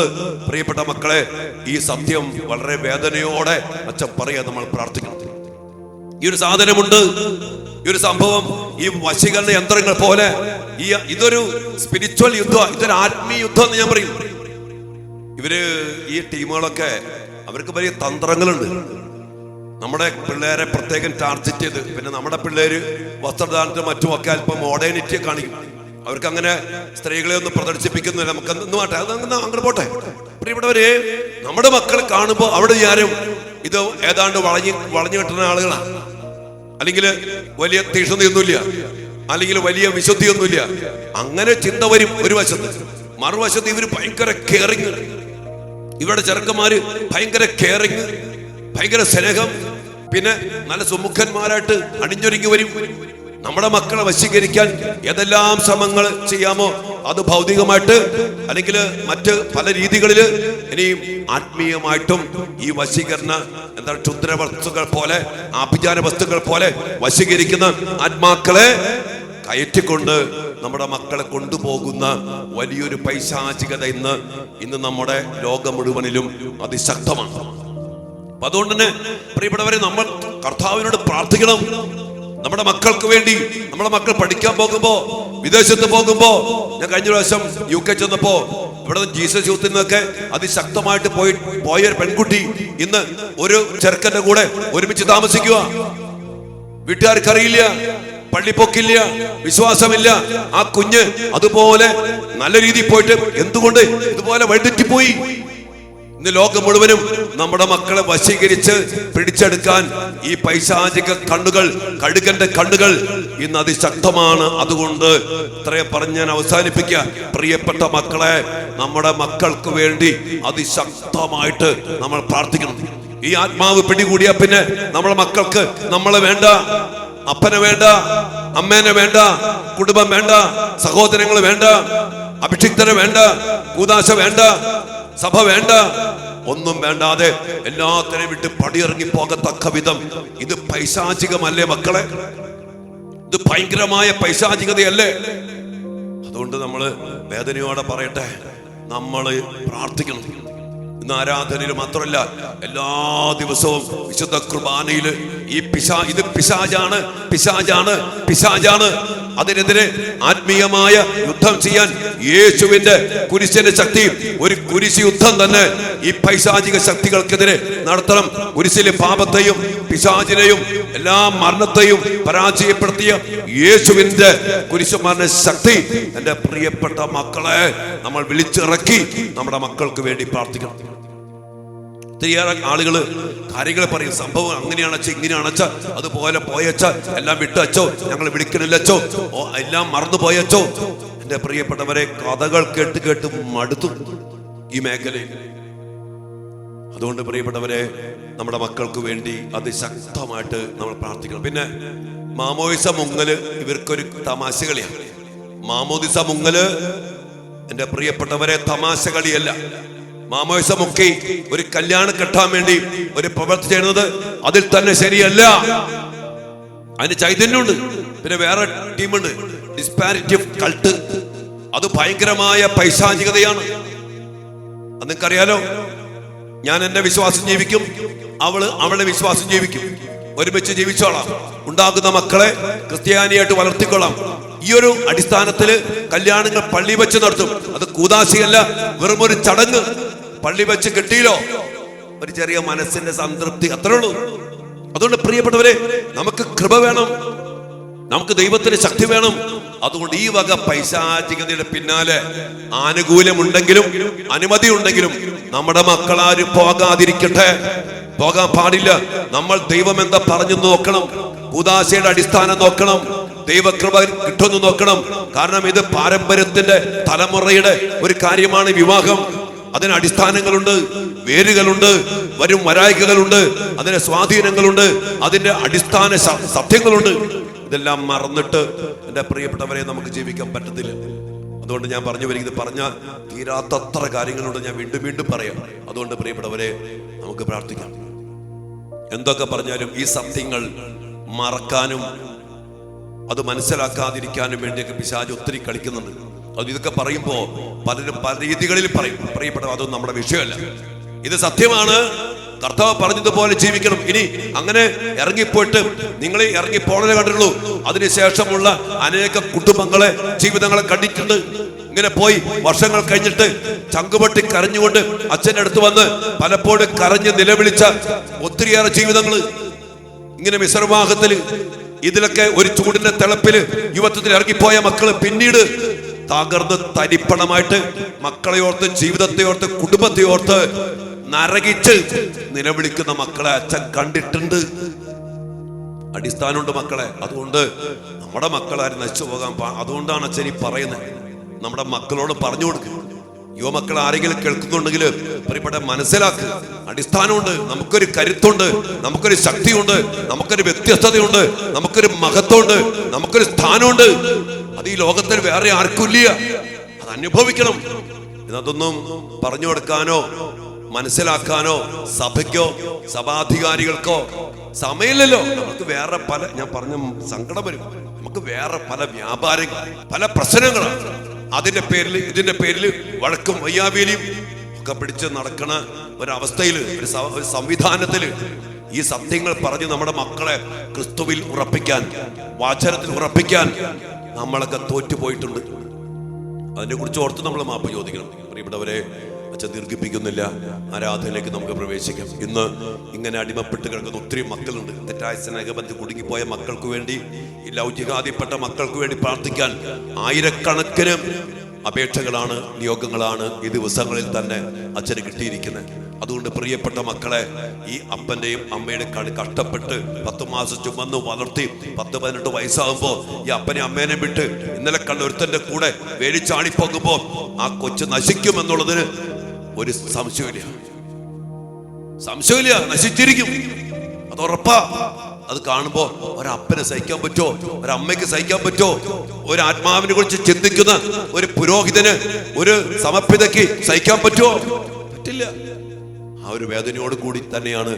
പ്രിയപ്പെട്ട മക്കളെ, ഈ സത്യം വളരെ വേദനയോടെ അച്ഛൻ പറയാൻ നമ്മൾ പ്രാർത്ഥിക്കണം. ഈ ഒരു സാധനമുണ്ട്, ഈ ഒരു സംഭവം, ഈ വശീകരണ യന്ത്രങ്ങൾ പോലെ ഇതൊരു സ്പിരിച്വൽ യുദ്ധം, ഇതൊരു ആത്മീയ യുദ്ധം എന്ന് ഞാൻ പറയും. ഈ ടീമുകളൊക്കെ അവർക്ക് വലിയ തന്ത്രങ്ങളുണ്ട്. നമ്മുടെ പിള്ളേരെ പ്രത്യേകം ടാർഗറ്റ് ചെയ്ത്, പിന്നെ നമ്മുടെ പിള്ളേര് വസ്ത്രദാനത്തിനും മറ്റുമൊക്കെ അല്പം മോഡേണിറ്റി കാണിക്കും. അവർക്ക് അങ്ങനെ സ്ത്രീകളെ ഒന്നും പ്രദർശിപ്പിക്കുന്നില്ല. നമുക്ക് അങ്ങോട്ട് പോട്ടെ. പ്രിയപ്പെട്ടവരെ, നമ്മുടെ മക്കളെ കാണുമ്പോൾ അവിടെ ആരും ഇത് ഏതാണ്ട് വളഞ്ഞു കെട്ടുന്ന ആളുകളാണ്, അല്ലെങ്കിൽ വലിയ തീഷ്ണതയൊന്നുമില്ല, അല്ലെങ്കിൽ വലിയ വിശുദ്ധിയൊന്നുമില്ല. അങ്ങനെ ചിന്ത വരും ഒരു വശത്ത്. മറുവശത്ത് ഇവര് ഭയങ്കര കെയറിങ്, ഇവരുടെ ചെറുക്കന്മാര് ഭയങ്കര കെയറിങ്, ഭയങ്കര സ്നേഹം, പിന്നെ നല്ല സുമുഖന്മാരായിട്ട് അണിഞ്ഞൊരുങ്ങി വരും. നമ്മുടെ മക്കളെ വശീകരിക്കാൻ ഏതെല്ലാം ശ്രമങ്ങൾ ചെയ്യാമോ, അത് ഭൗതികമായിട്ട് അല്ലെങ്കിൽ മറ്റ് പല രീതികളിൽ, ഇനിയും ആത്മീയമായിട്ടും ഈ വശീകരണ ക്ഷുദ്ര വസ്തുക്കൾ പോലെ, ആഭിചാര വസ്തുക്കൾ പോലെ വശീകരിക്കുന്ന ആത്മാക്കളെ കയറ്റിക്കൊണ്ട് നമ്മുടെ മക്കളെ കൊണ്ടുപോകുന്ന വലിയൊരു പൈശാചികത ഇന്ന് നമ്മുടെ ലോകം മുഴുവനിലും അതിശക്തമാണ്. അപ്പൊ അതുകൊണ്ട് തന്നെ പ്രിയപ്പെട്ടവരെ, നമ്മൾ കർത്താവിനോട് പ്രാർത്ഥിക്കണം. നമ്മുടെ മക്കൾക്ക് വേണ്ടി, നമ്മുടെ മക്കൾ പഠിക്കാൻ പോകുമ്പോ, വിദേശത്ത് പോകുമ്പോ, ഞാൻ കഴിഞ്ഞ പ്രാവശ്യം UK ചെന്നപ്പോ ഇവിടെ ജീസസ് യൂത്തിൽ നിന്നൊക്കെ അതിശക്തമായിട്ട് പോയ ഒരു പെൺകുട്ടി ഇന്ന് ഒരു ചെറുക്കന്റെ കൂടെ ഒരുമിച്ച് താമസിക്കുക. വീട്ടുകാർക്കറിയില്ല, പള്ളിപ്പൊക്കില്ല, വിശ്വാസമില്ല. ആ കുഞ്ഞ് അതുപോലെ നല്ല രീതിയിൽ പോയിട്ട് എന്തുകൊണ്ട് ഇതുപോലെ വഴിതെറ്റിപ്പോയി? ഇന്ന് ലോകം മുഴുവനും നമ്മുടെ മക്കളെ വശീകരിച്ച് പിടിച്ചെടുക്കാൻ ഈ പൈശാചിക കണ്ണുകൾ, കഴുകന്റെ കണ്ണുകൾ ഇന്ന് അതിശക്തമാണ്. അതുകൊണ്ട് ഇത്രയും പറഞ്ഞ് ഞാൻ അവസാനിപ്പിക്കുക. പ്രിയപ്പെട്ട മക്കളെ, നമ്മുടെ മക്കൾക്ക് വേണ്ടി അതിശക്തമായിട്ട് നമ്മൾ പ്രാർത്ഥിക്കണം. ഈ ആത്മാവ് പിടികൂടിയ പിന്നെ നമ്മുടെ മക്കൾക്ക് നമ്മളെ വേണ്ട, അപ്പനെ വേണ്ട, അമ്മേനെ വേണ്ട, കുടുംബം വേണ്ട, സഹോദരങ്ങൾ വേണ്ട, അഭിഷിക്തനെ വേണ്ട, കൂദാശ വേണ്ട, സഭ വേണ്ട, ഒന്നും വേണ്ടാതെ എല്ലാത്തിനെയും വിട്ട് പടിയിറങ്ങി പോകത്തക്ക വിധം ഇത് പൈശാചികമല്ലേ മക്കളെ? ഇത് ഭയങ്കരമായ പൈശാചികതയല്ലേ? അതുകൊണ്ട് നമ്മള് വേദനയോടെ പറയട്ടെ, നമ്മള് പ്രാർത്ഥിക്കണം. ഇന്ന് ആരാധനയിൽ മാത്രമല്ല, എല്ലാ ദിവസവും വിശുദ്ധ കുർബാനയിൽ ഈ ഇത് പിശാചാണ്, പിശാചാണ്, പിശാചാണ്. അതിനെതിരെ ആത്മീയമായ യുദ്ധം ചെയ്യാൻ യേശുവിന്റെ കുരിശിന്റെ ശക്തി, ഒരു കുരിശ് യുദ്ധം തന്നെ ഈ പൈശാചിക ശക്തികൾക്കെതിരെ നടത്തണം. കുരിശിലെ പാപത്തെയും പിശാചിനെയും എല്ലാ മരണത്തെയും പരാജയപ്പെടുത്തിയ യേശുവിന്റെ കുരിശുമരണ ശക്തി എന്റെ പ്രിയപ്പെട്ട മക്കളെ നമ്മൾ വിളിച്ചിറക്കി നമ്മുടെ മക്കൾക്ക് വേണ്ടി പ്രാർത്ഥിക്കണം. ഒത്തിരിയേറെ ആളുകള് കാര്യങ്ങൾ പറയും, സംഭവം അങ്ങനെയാണച്ച, ഇങ്ങനെയാണച്ച, അതുപോലെ പോയച്ച, എല്ലാം വിട്ടച്ചോ, ഞങ്ങൾ വിളിക്കണില്ലച്ചോ, എല്ലാം മറന്നു പോയച്ചോ. എന്റെ പ്രിയപ്പെട്ടവരെ, കഥകൾ കേട്ട് കേട്ട് മടുത്തു ഈ മേഖലയിൽ. അതുകൊണ്ട് പ്രിയപ്പെട്ടവരെ, നമ്മുടെ മക്കൾക്ക് വേണ്ടി അതിശക്തമായിട്ട് നമ്മൾ പ്രാർത്ഥിക്കണം. പിന്നെ മാമോദിസ മുങ്ങല് ഇവർക്കൊരു തമാശ കളിയാണ്. മാമോദിസ മുങ്ങല് എന്റെ പ്രിയപ്പെട്ടവരെ തമാശ കളിയല്ല. മാമോദിസ മുക്കി ഒരു കല്യാണം കെട്ടാൻ വേണ്ടി ഒരു പ്രവൃത്തി ചെയ്യുന്നത് അതിൽ തന്നെ ശരിയല്ല. അതിന് ചൈതന്യമുണ്ട്. പിന്നെ വേറെ ടീമുണ്ട്, ഡിസ്പാരിറ്റീവ് കൾട്ട്. അത് ഭയങ്കരമായ പൈശാചികതയാണ്. അത് നിങ്ങൾക്കറിയാലോ. ഞാൻ എന്റെ വിശ്വാസം ജീവിക്കും, അവളുടെ വിശ്വാസം ജീവിക്കും, ഒരുമിച്ച് ജീവിച്ചോളാം, ഉണ്ടാകുന്ന മക്കളെ ക്രിസ്ത്യാനിയായിട്ട് വളർത്തിക്കൊള്ളാം. ഈ ഒരു അടിസ്ഥാനത്തില് കല്യാണങ്ങൾ പള്ളി വെച്ച് നടത്തും. അത് കൂദാശയല്ല, വെറും ഒരു ചടങ്ങ്. പള്ളി വെച്ച് കിട്ടിയില്ലോ, ഒരു ചെറിയ മനസ്സിന്റെ സംതൃപ്തി, അത്രേ ഉള്ളൂ. അതുകൊണ്ട് പ്രിയപ്പെട്ടവരെ, നമുക്ക് കൃപ വേണം, നമുക്ക് ദൈവത്തിന്റെ ശക്തി വേണം. അതുകൊണ്ട് ഈ വക പൈശാചികതയുടെ പിന്നാലെ ആനുകൂല്യമുണ്ടെങ്കിലും അനുമതി ഉണ്ടെങ്കിലും നമ്മുടെ മക്കളാരും പോകാതിരിക്കട്ടെ, പോകാൻ പാടില്ല. നമ്മൾ ദൈവം എന്താ പറഞ്ഞു നോക്കണം, കൂദാശയുടെ അടിസ്ഥാനം നോക്കണം, ദൈവകൃപ കിട്ടുമെന്ന് നോക്കണം. കാരണം ഇത് പാരമ്പര്യത്തിന്റെ തലമുറയുടെ ഒരു കാര്യമാണ് വിവാഹം. അതിന് അടിസ്ഥാനങ്ങളുണ്ട്, വേരുകളുണ്ട്, വരും വരായികകളുണ്ട്, അതിന്റെ സ്വാധീനങ്ങളുണ്ട്, അതിന്റെ അടിസ്ഥാന സത്യങ്ങളുണ്ട്. ഇതെല്ലാം മറന്നിട്ട് എന്റെ പ്രിയപ്പെട്ടവരെ നമുക്ക് ജീവിക്കാൻ പറ്റത്തില്ല. അതുകൊണ്ട് ഞാൻ പറഞ്ഞു വരിക, പറഞ്ഞ തീരാത്തത്ര കാര്യങ്ങളുണ്ട്, ഞാൻ വീണ്ടും വീണ്ടും പറയാം. അതുകൊണ്ട് പ്രിയപ്പെട്ടവരെ, നമുക്ക് പ്രാർത്ഥിക്കാം. എന്തൊക്കെ പറഞ്ഞാലും ഈ സത്യങ്ങൾ മറക്കാനും അത് മനസ്സിലാക്കാതിരിക്കാനും വേണ്ടിയൊക്കെ പിശാച് ഒത്തിരി കളിക്കുന്നുണ്ട്. അത് ഇതൊക്കെ പറയുമ്പോ പലരും പല രീതികളിൽ പറയും. പറയപ്പെട്ടത് അതൊന്നും നമ്മുടെ വിഷയമല്ല. ഇത് സത്യമാണ്. കർത്താവ് പറഞ്ഞതുപോലെ ജീവിക്കണം. ഇനി അങ്ങനെ ഇറങ്ങിപ്പോയിട്ട് നിങ്ങൾ ഇറങ്ങിപ്പോണേ കണ്ടിട്ടുള്ളൂ. അതിനുശേഷമുള്ള അനേക കുടുംബങ്ങളെ, ജീവിതങ്ങളെ കണ്ടിട്ടുണ്ട്. ഇങ്ങനെ പോയി വർഷങ്ങൾ കഴിഞ്ഞിട്ട് ചങ്കുപൊട്ടി കരഞ്ഞുകൊണ്ട് അച്ഛൻ്റെ അടുത്ത് വന്ന് പലപ്പോഴും കരഞ്ഞ് നിലവിളിച്ച ഒത്തിരിയേറെ ജീവിതങ്ങൾ ഇങ്ങനെ മിശ്രവാഹത്തില്, ഇതിലൊക്കെ ഒരു ചൂടിന്റെ തിളപ്പില് യുവത്വത്തിൽ ഇറങ്ങിപ്പോയ മക്കള് പിന്നീട് തകർന്ന് തരിപ്പണമായിട്ട് മക്കളെ ഓർത്ത്, ജീവിതത്തെ ഓർത്ത്, കുടുംബത്തെ ഓർത്ത് നരകിച്ച് നിലവിളിക്കുന്ന മക്കളെ അച്ഛൻ കണ്ടിട്ടുണ്ട്. അടിസ്ഥാനമുണ്ട് മക്കളെ. അതുകൊണ്ട് നമ്മുടെ മക്കളാരും നശിച്ചു പോകാൻ അതുകൊണ്ടാണ് അച്ഛൻ ഈ പറയുന്നത്. നമ്മുടെ മക്കളോട് പറഞ്ഞു കൊടുക്കുക. യുവമക്കൾ ആരെങ്കിലും കേൾക്കുന്നുണ്ടെങ്കിൽ പ്രിയപ്പെട്ട മനസ്സിലാക്കുക, അടിസ്ഥാനമുണ്ട്, നമുക്കൊരു കരുത്തുണ്ട്, നമുക്കൊരു ശക്തിയുണ്ട്, നമുക്കൊരു വ്യത്യസ്തതയുണ്ട്, നമുക്കൊരു മഹത്വമുണ്ട്, നമുക്കൊരു സ്ഥാനമുണ്ട്. അത് ഈ ലോകത്തിൽ വേറെ ആർക്കില്ല. അത് അനുഭവിക്കണം. അതൊന്നും പറഞ്ഞു കൊടുക്കാനോ മനസ്സിലാക്കാനോ സഭയ്ക്കോ സഭാധികാരികൾക്കോ സമയമില്ലല്ലോ. നമുക്ക് വേറെ പല, ഞാൻ പറഞ്ഞ സങ്കടം വരും, നമുക്ക് വേറെ പല വ്യാപാരങ്ങൾ, പല പ്രശ്നങ്ങളാണ്. അതിന്റെ പേരിൽ ഇതിന്റെ പേരിൽ വഴക്കും വയ്യാവേലിയും ഒക്കെ പിടിച്ച് നടക്കണ ഒരവസ്ഥയിൽ, ഒരു സംവിധാനത്തില് ഈ സത്യങ്ങൾ പറഞ്ഞ് നമ്മുടെ മക്കളെ ക്രിസ്തുവിൽ ഉറപ്പിക്കാൻ, വചനത്തിൽ ഉറപ്പിക്കാൻ നമ്മളൊക്കെ തോറ്റുപോയിട്ടുണ്ട്. അതിനെ കുറിച്ച് ഓർത്ത് നമ്മൾ മാപ്പ് ചോദിക്കണം. പ്രിയപ്പെട്ടവരെ, അച്ഛൻ ദീർഘിപ്പിക്കുന്നില്ല, ആരാധനയിലേക്ക് നമുക്ക് പ്രവേശിക്കാം. ഇന്ന് ഇങ്ങനെ അടിമപ്പെട്ട് കിടക്കുന്ന ഒത്തിരി മക്കളുണ്ട്. തെറ്റായ സ്നേഹബന്ധം കുടുങ്ങിപ്പോയ മക്കൾക്ക് വേണ്ടി, ഈ ലൗകികാദിപ്പെട്ട മക്കൾക്ക് വേണ്ടി പ്രാർത്ഥിക്കാൻ ആയിരക്കണക്കിന് അപേക്ഷകളാണ്, നിയോഗങ്ങളാണ് ഈ ദിവസങ്ങളിൽ തന്നെ അച്ഛന് കിട്ടിയിരിക്കുന്നത്. അതുകൊണ്ട് പ്രിയപ്പെട്ട മക്കളെ, ഈ അപ്പന്റെയും അമ്മയുടെയും കഷ്ടപ്പെട്ട് 10 മാസം ചുമന്ന് വളർത്തി 10-18 വയസ്സാകുമ്പോ ഈ അപ്പനെ അമ്മേനെ വിട്ട് ഇന്നലെ കണ്ട ഒരുത്തന്റെ കൂടെ വേലിച്ചാടിപ്പോകുമ്പോ ആ കൊച്ചു നശിക്കുമെന്നുള്ളതിന് ഒരു സംശയമില്ല. നശിച്ചിരിക്കും, അത് ഉറപ്പാ. അത് കാണുമ്പോ ഒരപ്പനെ സഹിക്കാൻ പറ്റോ? ഒരമ്മയ്ക്ക് സഹിക്കാൻ പറ്റോ? ഒരു ആത്മാവിനെ കുറിച്ച് ചിന്തിക്കുന്ന ഒരു പുരോഹിതന്, ഒരു സമർപ്പിതയ്ക്ക് സഹിക്കാൻ പറ്റോ? പറ്റില്ല. ആ ഒരു വേദനയോട് കൂടി തന്നെയാണ്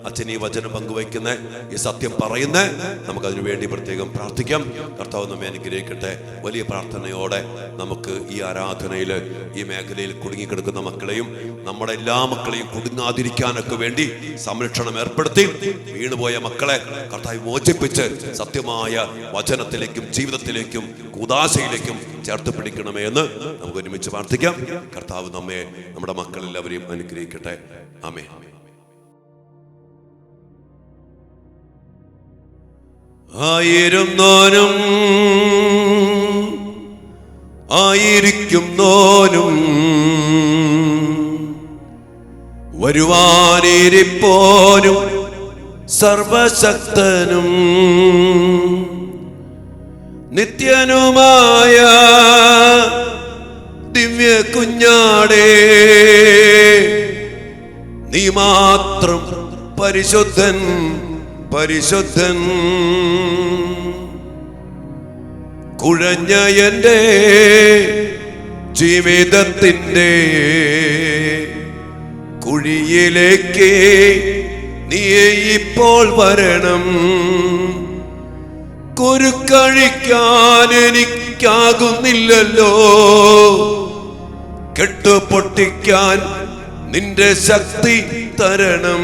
അച്ഛൻ ഈ വചനം പങ്കുവയ്ക്കുന്നത്, ഈ സത്യം പറയുന്നത്. നമുക്കതിനു വേണ്ടി പ്രത്യേകം പ്രാർത്ഥിക്കാം. കർത്താവ് നമ്മെ അനുഗ്രഹിക്കട്ടെ. വലിയ പ്രാർത്ഥനയോടെ നമുക്ക് ഈ ആരാധനയിൽ, ഈ മേഖലയിൽ കുടുങ്ങിക്കിടക്കുന്ന മക്കളെയും നമ്മുടെ എല്ലാ മക്കളെയും കുടുങ്ങാതിരിക്കാനൊക്കെ വേണ്ടി സംരക്ഷണം ഏർപ്പെടുത്തി വീണുപോയ മക്കളെ കർത്താവ് മോചിപ്പിച്ച് സത്യമായ വചനത്തിലേക്കും ജീവിതത്തിലേക്കും കൂദാശയിലേക്കും ചേർത്ത് പിടിക്കണമേ എന്ന് നമുക്ക് ഒരുമിച്ച് പ്രാർത്ഥിക്കാം. കർത്താവ് നമ്മെ, നമ്മുടെ മക്കളെല്ലാവരെയും അനുഗ്രഹിക്കട്ടെ. ആമേൻ. ആയിരുന്നോനും ആയിരിക്കുന്നോനും വരുവാനിരിപ്പോനും സർവശക്തനും നിത്യനുമായ ദിവ്യ കുഞ്ഞാടേ, നീ മാത്രം പരിശുദ്ധൻ, പരിശുദ്ധൻ. കുഴഞ്ഞ എൻ്റെ ജീവിതത്തിൻ്റെ കുഴിയിലേക്ക് നീ ഇപ്പോൾ വരണം. കുരുക്കഴിക്കാൻ എനിക്കാകുന്നില്ലല്ലോ, കെട്ടുപൊട്ടിക്കാൻ നിന്റെ ശക്തി തരണം.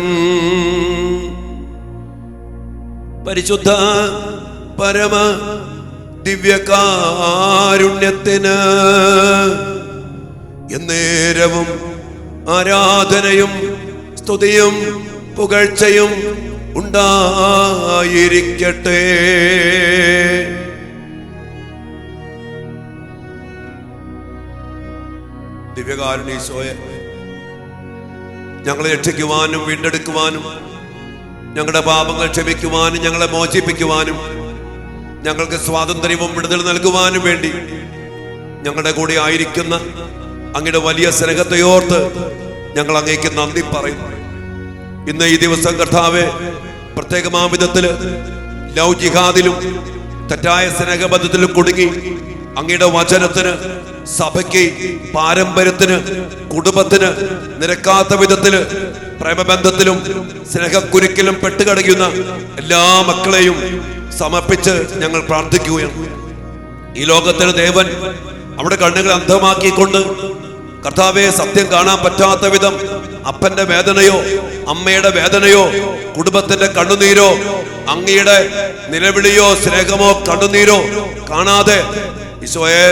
പരിശുദ്ധ പരമ ദിവ്യകാരുണ്യത്തിന് എന്നേരവും ആരാധനയും സ്തുതിയും പുകഴ്ചയും ഉണ്ടായിരിക്കട്ടെ. ദിവ്യകാരുണ്യേശോയെ, ഞങ്ങളെ രക്ഷിക്കുവാനും വീണ്ടെടുക്കുവാനും, ഞങ്ങളുടെ പാപങ്ങൾ ക്ഷമിക്കുവാനും, ഞങ്ങളെ മോചിപ്പിക്കുവാനും, ഞങ്ങൾക്ക് സ്വാതന്ത്ര്യവും വിടുതൽ നൽകുവാനും വേണ്ടി ഞങ്ങളുടെ കൂടെ ആയിരിക്കുന്ന അങ്ങയുടെ വലിയ സ്നേഹത്തെയോർത്ത് ഞങ്ങൾ അങ്ങേക്ക് നന്ദി പറയുന്നു. ഇന്ന് ഈ ദിവസം കർത്താവേ, പ്രത്യേകമാ വിധത്തില് ലൗകികാദിലും തെറ്റായ സ്നേഹബന്ധത്തിലും കുടുങ്ങി അങ്ങയുടെ വചനത്തിന്, സഭയ്ക്ക്, പാരമ്പര്യത്തിന്, കുടുംബത്തിന് നിരക്കാത്ത വിധത്തില് പ്രേമബന്ധത്തിലും സ്നേഹക്കുരുക്കിലും പെട്ടുകിടക്കുന്ന എല്ലാ മക്കളെയും സമർപ്പിച്ച് ഞങ്ങൾ പ്രാർത്ഥിക്കുകയാണ്. ഈ ലോകത്തിന് ദേവൻ അവിടെ കണ്ണുകൾ അന്ധമാക്കിക്കൊണ്ട് കർത്താവെ സത്യം കാണാൻ പറ്റാത്ത വിധം അപ്പന്റെ വേദനയോ അമ്മയുടെ വേദനയോ കുടുംബത്തിന്റെ കണ്ണുനീരോ അങ്ങയുടെ നിലവിളിയോ സ്നേഹമോ കണ്ണുനീരോ കാണാതെ ഈശോയെ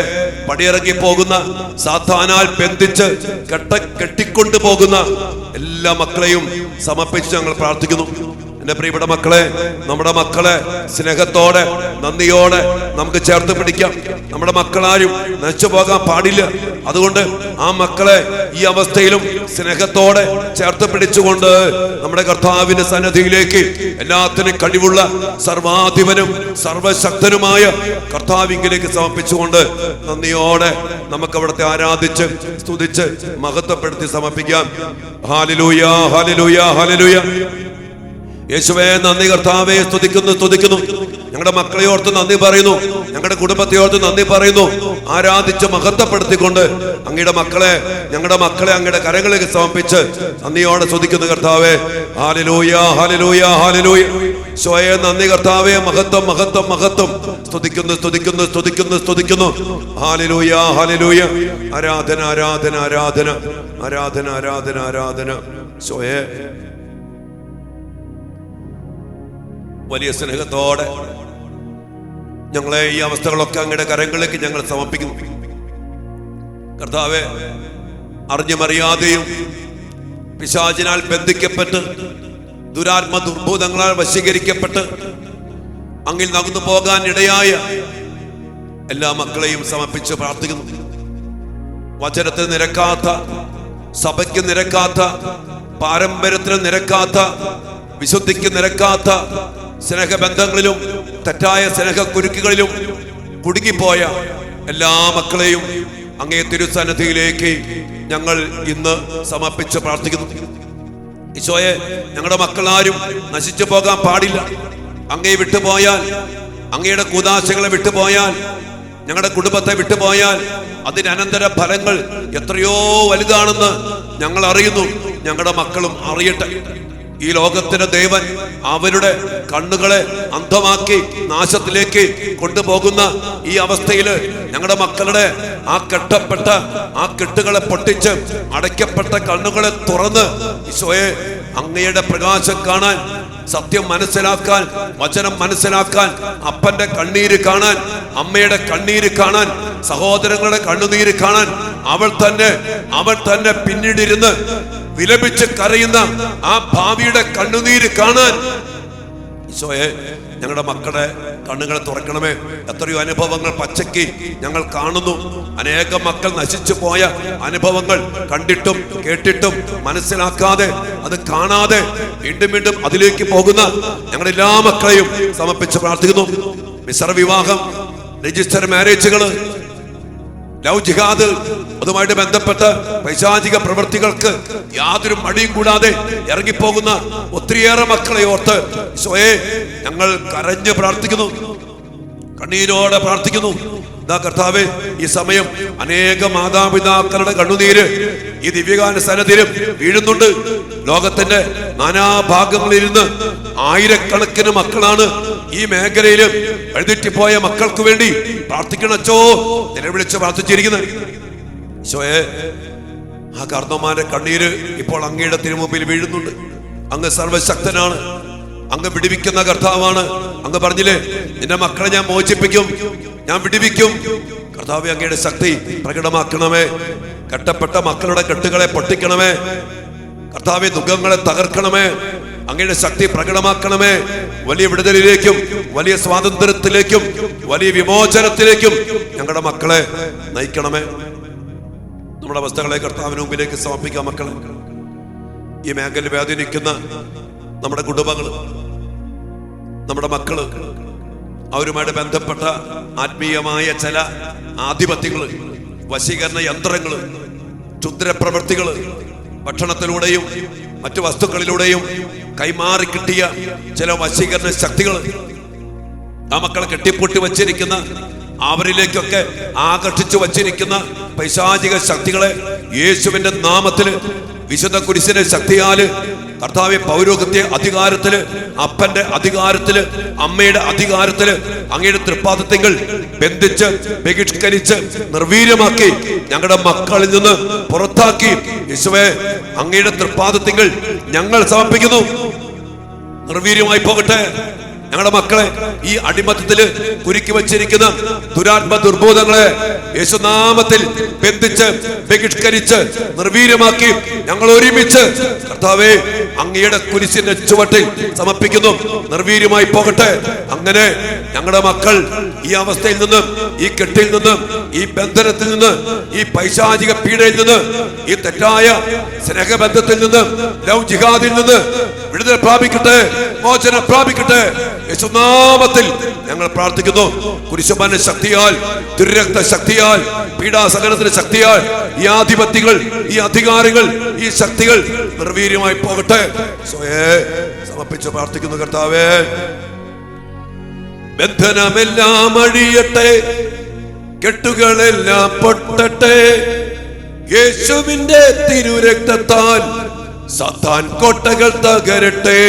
പടിയിറങ്ങി പോകുന്ന, സാത്താനാൽ ബന്ധിച്ച് കെട്ടിക്കൊണ്ടു പോകുന്ന എല്ലാ മക്കളെയും സമർപ്പിച്ച് ഞങ്ങൾ പ്രാർത്ഥിക്കുന്നു. എന്റെ പ്രിയപ്പെട്ട മക്കളെ, നമ്മുടെ മക്കളെ സ്നേഹത്തോടെ നന്ദിയോടെ നമുക്ക് ചേർത്ത് പിടിക്കാം. നമ്മുടെ മക്കളാരും നശിച്ചു പോകാൻ പാടില്ല. അതുകൊണ്ട് ആ മക്കളെ ഈ അവസ്ഥയിലും സ്നേഹത്തോടെ ചേർത്ത് പിടിച്ചുകൊണ്ട് നമ്മുടെ കർത്താവിന്റെ സന്നിധിയിലേക്ക് എല്ലാത്തിനും കഴിവുള്ള സർവാധിപനും സർവശക്തനുമായ കർത്താവിങ്കിലേക്ക് സമർപ്പിച്ചുകൊണ്ട് നന്ദിയോടെ നമുക്ക് അവിടുത്തെ ആരാധിച്ച് സ്തുതിച്ച് മഹത്വപ്പെടുത്തി സമർപ്പിക്കാം. Hallelujah, hallelujah, hallelujah. യേശുവേ നന്ദി, കർത്താവേ സ്തുതിക്കുന്നു. ഞങ്ങളുടെ മക്കളെ ഓർത്ത് നന്ദി പറയുന്നു, ഞങ്ങളുടെ കുടുംബത്തെ ഓർത്ത് നന്ദി പറയുന്നു. ആരാധിച്ച് മഹത്വപ്പെടുത്തിക്കൊണ്ട് അങ്ങയുടെ മക്കളെ, ഞങ്ങളുടെ മക്കളെ അങ്ങയുടെ കരങ്ങളിലേക്ക് സമർപ്പിച്ച് നന്ദിയോടെ സ്തുതിക്കുന്നു കർത്താവേ. Hallelujah, hallelujah, hallelujah. ഈശോയെ നന്ദി കർത്താവേ, മഹത്വം, മഹത്വം, മഹത്വം. സ്തുതിക്കുന്നു. Hallelujah, hallelujah. ആരാധന, ആരാധന, ആരാധന, ആരാധന, ആരാധന, ആരാധന. ഈശോയെ വലിയ സ്നേഹത്തോടെ ഞങ്ങളെ ഈ അവസ്ഥകളൊക്കെ അങ്ങയുടെ കരങ്ങളിലേക്ക് ഞങ്ങൾ സമർപ്പിക്കുന്നു കർത്താവേ. അറിഞ്ഞുമറിയാതെയും പിശാചിനാൽ ബന്ധിക്കപ്പെട്ട് ദുരാത്മ ദുർഭൂതങ്ങളാൽ വശീകരിക്കപ്പെട്ട് അങ്ങിൽ നകന്നു പോകാൻ ഇടയായ എല്ലാ മക്കളെയും സമർപ്പിച്ച് പ്രാർത്ഥിക്കുന്നു. വചനത്തിന് നിരക്കാത്ത, സഭയ്ക്ക് നിരക്കാത്ത, പാരമ്പര്യത്തിന് നിരക്കാത്ത, വിശുദ്ധിക്ക് നിരക്കാത്ത സ്നേഹബന്ധങ്ങളിലും തെറ്റായ സ്നേഹക്കുരുക്കുകളിലും കുടുങ്ങിപ്പോയ എല്ലാ മക്കളെയും അങ്ങേ തിരുസന്നിധിയിലേക്ക് ഞങ്ങൾ ഇന്ന് സമർപ്പിച്ച് പ്രാർത്ഥിക്കുന്നു. ഈശോയെ, ഞങ്ങളുടെ മക്കളാരും നശിച്ചു പോകാൻ പാടില്ല. അങ്ങേ വിട്ടുപോയാൽ, അങ്ങയുടെ കൂദാശകളെ വിട്ടുപോയാൽ, ഞങ്ങളുടെ കുടുംബത്തെ വിട്ടുപോയാൽ അതിന് അനന്തര ഫലങ്ങൾ എത്രയോ വലുതാണെന്ന് ഞങ്ങൾ അറിയുന്നു. ഞങ്ങളുടെ മക്കളും അറിയട്ടെ. ഈ ലോകത്തിന്റെ ദേവൻ അവരുടെ കണ്ണുകളെ അന്ധമാക്കി നാശത്തിലേക്ക് കൊണ്ടുപോകുന്ന ഈ അവസ്ഥയിൽ ഞങ്ങളുടെ മക്കളുടെ ആ കെട്ടപ്പെട്ട ആ കെട്ടുകളെ പൊട്ടിച്ച് അടയ്ക്കപ്പെട്ട കണ്ണുകളെ തുറന്ന് ഈശോയെ അങ്ങയുടെ പ്രകാശം കാണാൻ, സത്യം മനസ്സിലാക്കാൻ, വചനം മനസ്സിലാക്കാൻ, അപ്പന്റെ കണ്ണീര് കാണാൻ, അമ്മയുടെ കണ്ണീര് കാണാൻ, സഹോദരങ്ങളുടെ കണ്ണുനീര് കാണാൻ, അവൾ തന്നെ പിന്നീടിരുന്ന് വിലപിച്ച് കരയുന്ന ആ ഭാവിയുടെ കണ്ണുനീര് കാണാൻ ഈശോയെ ഞങ്ങളുടെ മക്കളുടെ കണ്ണുകളെ തുറക്കണമേ. എത്രയോ അനുഭവങ്ങൾ പച്ചയ്ക്ക് ഞങ്ങൾ കാണുന്നു. അനേകം മക്കൾ നശിച്ചു പോയ അനുഭവങ്ങൾ കണ്ടിട്ടും കേട്ടിട്ടും മനസ്സിലാക്കാതെ, അത് കാണാതെ വീണ്ടും അതിലേക്ക് പോകുന്ന ഞങ്ങളുടെ എല്ലാ മക്കളെയും സമർപ്പിച്ച് പ്രാർത്ഥിക്കുന്നു. മിശ്ര വിവാഹം, രജിസ്റ്റർ മാരേജുകള്, ലവ് ജിഹാദ്, അതുമായിട്ട് ബന്ധപ്പെട്ട പൈശാചിക പ്രവൃത്തികൾക്ക് യാതൊരു മടിയും കൂടാതെ ഇറങ്ങിപ്പോകുന്ന ഒത്തിരിയേറെ മക്കളെ ഓർത്ത് ഈശോയെ ഞങ്ങൾ കരഞ്ഞ് പ്രാർത്ഥിക്കുന്നു, കണ്ണീരോടെ പ്രാർത്ഥിക്കുന്നു. കർത്താവേ, ഈ സമയം അനേക മാതാപിതാക്കളുടെ കണ്ണുനീര് ഈ ദിവ്യകാല സന്നിധിയിലും വീഴുന്നുണ്ട്. ലോകത്തിന്റെ നാനാഭാഗങ്ങളിലിരുന്ന് ആയിരക്കണക്കിന് മക്കളാണ് ഈ മേഖലയിലും എഴുതിപ്പോയ മക്കൾക്ക് വേണ്ടി പ്രാർത്ഥിക്കണച്ചോ നിലവിളിച്ച് പ്രാർത്ഥിച്ചിരിക്കുന്നത്. ഈശോയെ, ആ കാർന്നോമാന്റെ കണ്ണീര് ഇപ്പോൾ അങ്ങയുടെ തിരുമുമ്പിൽ വീഴുന്നുണ്ട്. അങ്ങ് സർവശക്തനാണ്, അങ്ങ് വിടുവിക്കുന്ന കർത്താവാണ്. അങ്ങ് പറഞ്ഞില്ലേ, നിന്റെ മക്കളെ ഞാൻ മോചിപ്പിക്കും, ഞാൻ വിടുവിക്കും. കർത്താവേ, അങ്ങയുടെ ശക്തി പ്രകടമാക്കണമേ. കെട്ടപ്പെട്ട മക്കളുടെ കെട്ടുകളെ പൊട്ടിക്കണമേ. കർത്താവേ, ദുഃഖങ്ങളെ തകർക്കണമേ. അങ്ങയുടെ ശക്തി പ്രകടമാക്കണമേ. വലിയ വിടുതലിലേക്കും വലിയ സ്വാതന്ത്ര്യത്തിലേക്കും വലിയ വിമോചനത്തിലേക്കും ഞങ്ങളുടെ മക്കളെ നയിക്കണമേ. നമ്മുടെ അവസ്ഥകളെ കർത്താവിന് മുമ്പിലേക്ക് സമർപ്പിക്കാം. മക്കളെ, ഈ മേഖല വേദനിക്കുന്ന നമ്മുടെ കുടുംബങ്ങൾ, നമ്മുടെ മക്കള്, അവരുമായിട്ട് ബന്ധപ്പെട്ട ആത്മീയമായ ചില ആധിപത്യങ്ങള്, വശീകരണ യന്ത്രങ്ങള്, ക്ഷുദ്രപ്രവൃത്തികള്, ഭക്ഷണത്തിലൂടെയും മറ്റു വസ്തുക്കളിലൂടെയും കൈമാറി കിട്ടിയ ചില വശീകരണ ശക്തികൾ, ആ മക്കളെ കെട്ടിപ്പൊട്ടി വച്ചിരിക്കുന്ന, അവരിലേക്കൊക്കെ ആകർഷിച്ചു വച്ചിരിക്കുന്ന പൈശാചിക ശക്തികളെ യേശുവിന്റെ നാമത്തില്, വിശുദ്ധ കുരിശിന്റെ ശക്തിയാല്, കർത്താവെ പൗരോഹിത്യ അധികാരത്തില്, അപ്പന്റെ അധികാരത്തില്, അമ്മയുടെ അധികാരത്തില്, അങ്ങയുടെ തൃപ്പാദത്തിങ്കൽ ബന്ധിച്ച് ബഹിഷ്കരിച്ച് നിർവീര്യമാക്കി ഞങ്ങളുടെ മക്കളിൽ നിന്ന് പുറത്താക്കി യേശുവേ അങ്ങയുടെ തൃപ്പാദത്തിങ്കൽ ഞങ്ങൾ സമർപ്പിക്കുന്നു. നിർവീര്യമായി പോകട്ടെ, ഞങ്ങളുടെ മക്കളെ ഈ അടിമത്തത്തില് കുരുക്കി വച്ചിരിക്കുന്ന ദുരാത്മ ദുർബോധങ്ങളെ യേശുനാമത്തിൽ ബന്ധിച്ച് ബഹിഷ്കരിച്ച് നിർവീര്യമാക്കി ഞങ്ങൾ ഒരുമിച്ച് കർത്താവേ അങ്ങയുടെ കുരിശിന്റെ ചുവട്ടിൽ സമർപ്പിക്കുന്നു. നിർവീര്യമായി പോകട്ടെ. അങ്ങനെ ഞങ്ങളുടെ മക്കൾ ഈ അവസ്ഥയിൽ നിന്ന്, ഈ കെട്ടിൽ നിന്ന്, ഈ ബന്ധനത്തിൽ നിന്ന്, ഈ പൈശാചിക പീഡയിൽ നിന്ന്, ഈ തെറ്റായ സ്നേഹബന്ധത്തിൽ നിന്ന്, ലവ് ജിഹാദിൽ നിന്ന് വിടുതൽ പ്രാപിക്കട്ടെ, മോചനം പ്രാപിക്കട്ടെ. യേശുനാമത്തിൽ ഞങ്ങൾ പ്രാർത്ഥിക്കുന്നു. കുരിശുമരണ ശക്തിയാൽ, തിരുരക്ത ശക്തിയാൽ, പീഡാസഹനത്തിന്റെ ശക്തിയാൽ ഈ ആധിപത്യങ്ങൾ, ഈ അധികാരങ്ങൾ, ഈ ശക്തികൾ നിർവീര്യമായി പോകട്ടെ. സ്വയേ സമർപ്പിച്ച് പ്രാർത്ഥിക്കുന്നു. കർത്താവേ, ബന്ധനമെല്ലാം അഴിയട്ടെ, കെട്ടുകളെല്ലാം പൊട്ടട്ടെ. യേശുവിന്റെ തിരുരക്തത്താൽ സാത്താൻ കോട്ടകൾ തകരട്ടെ.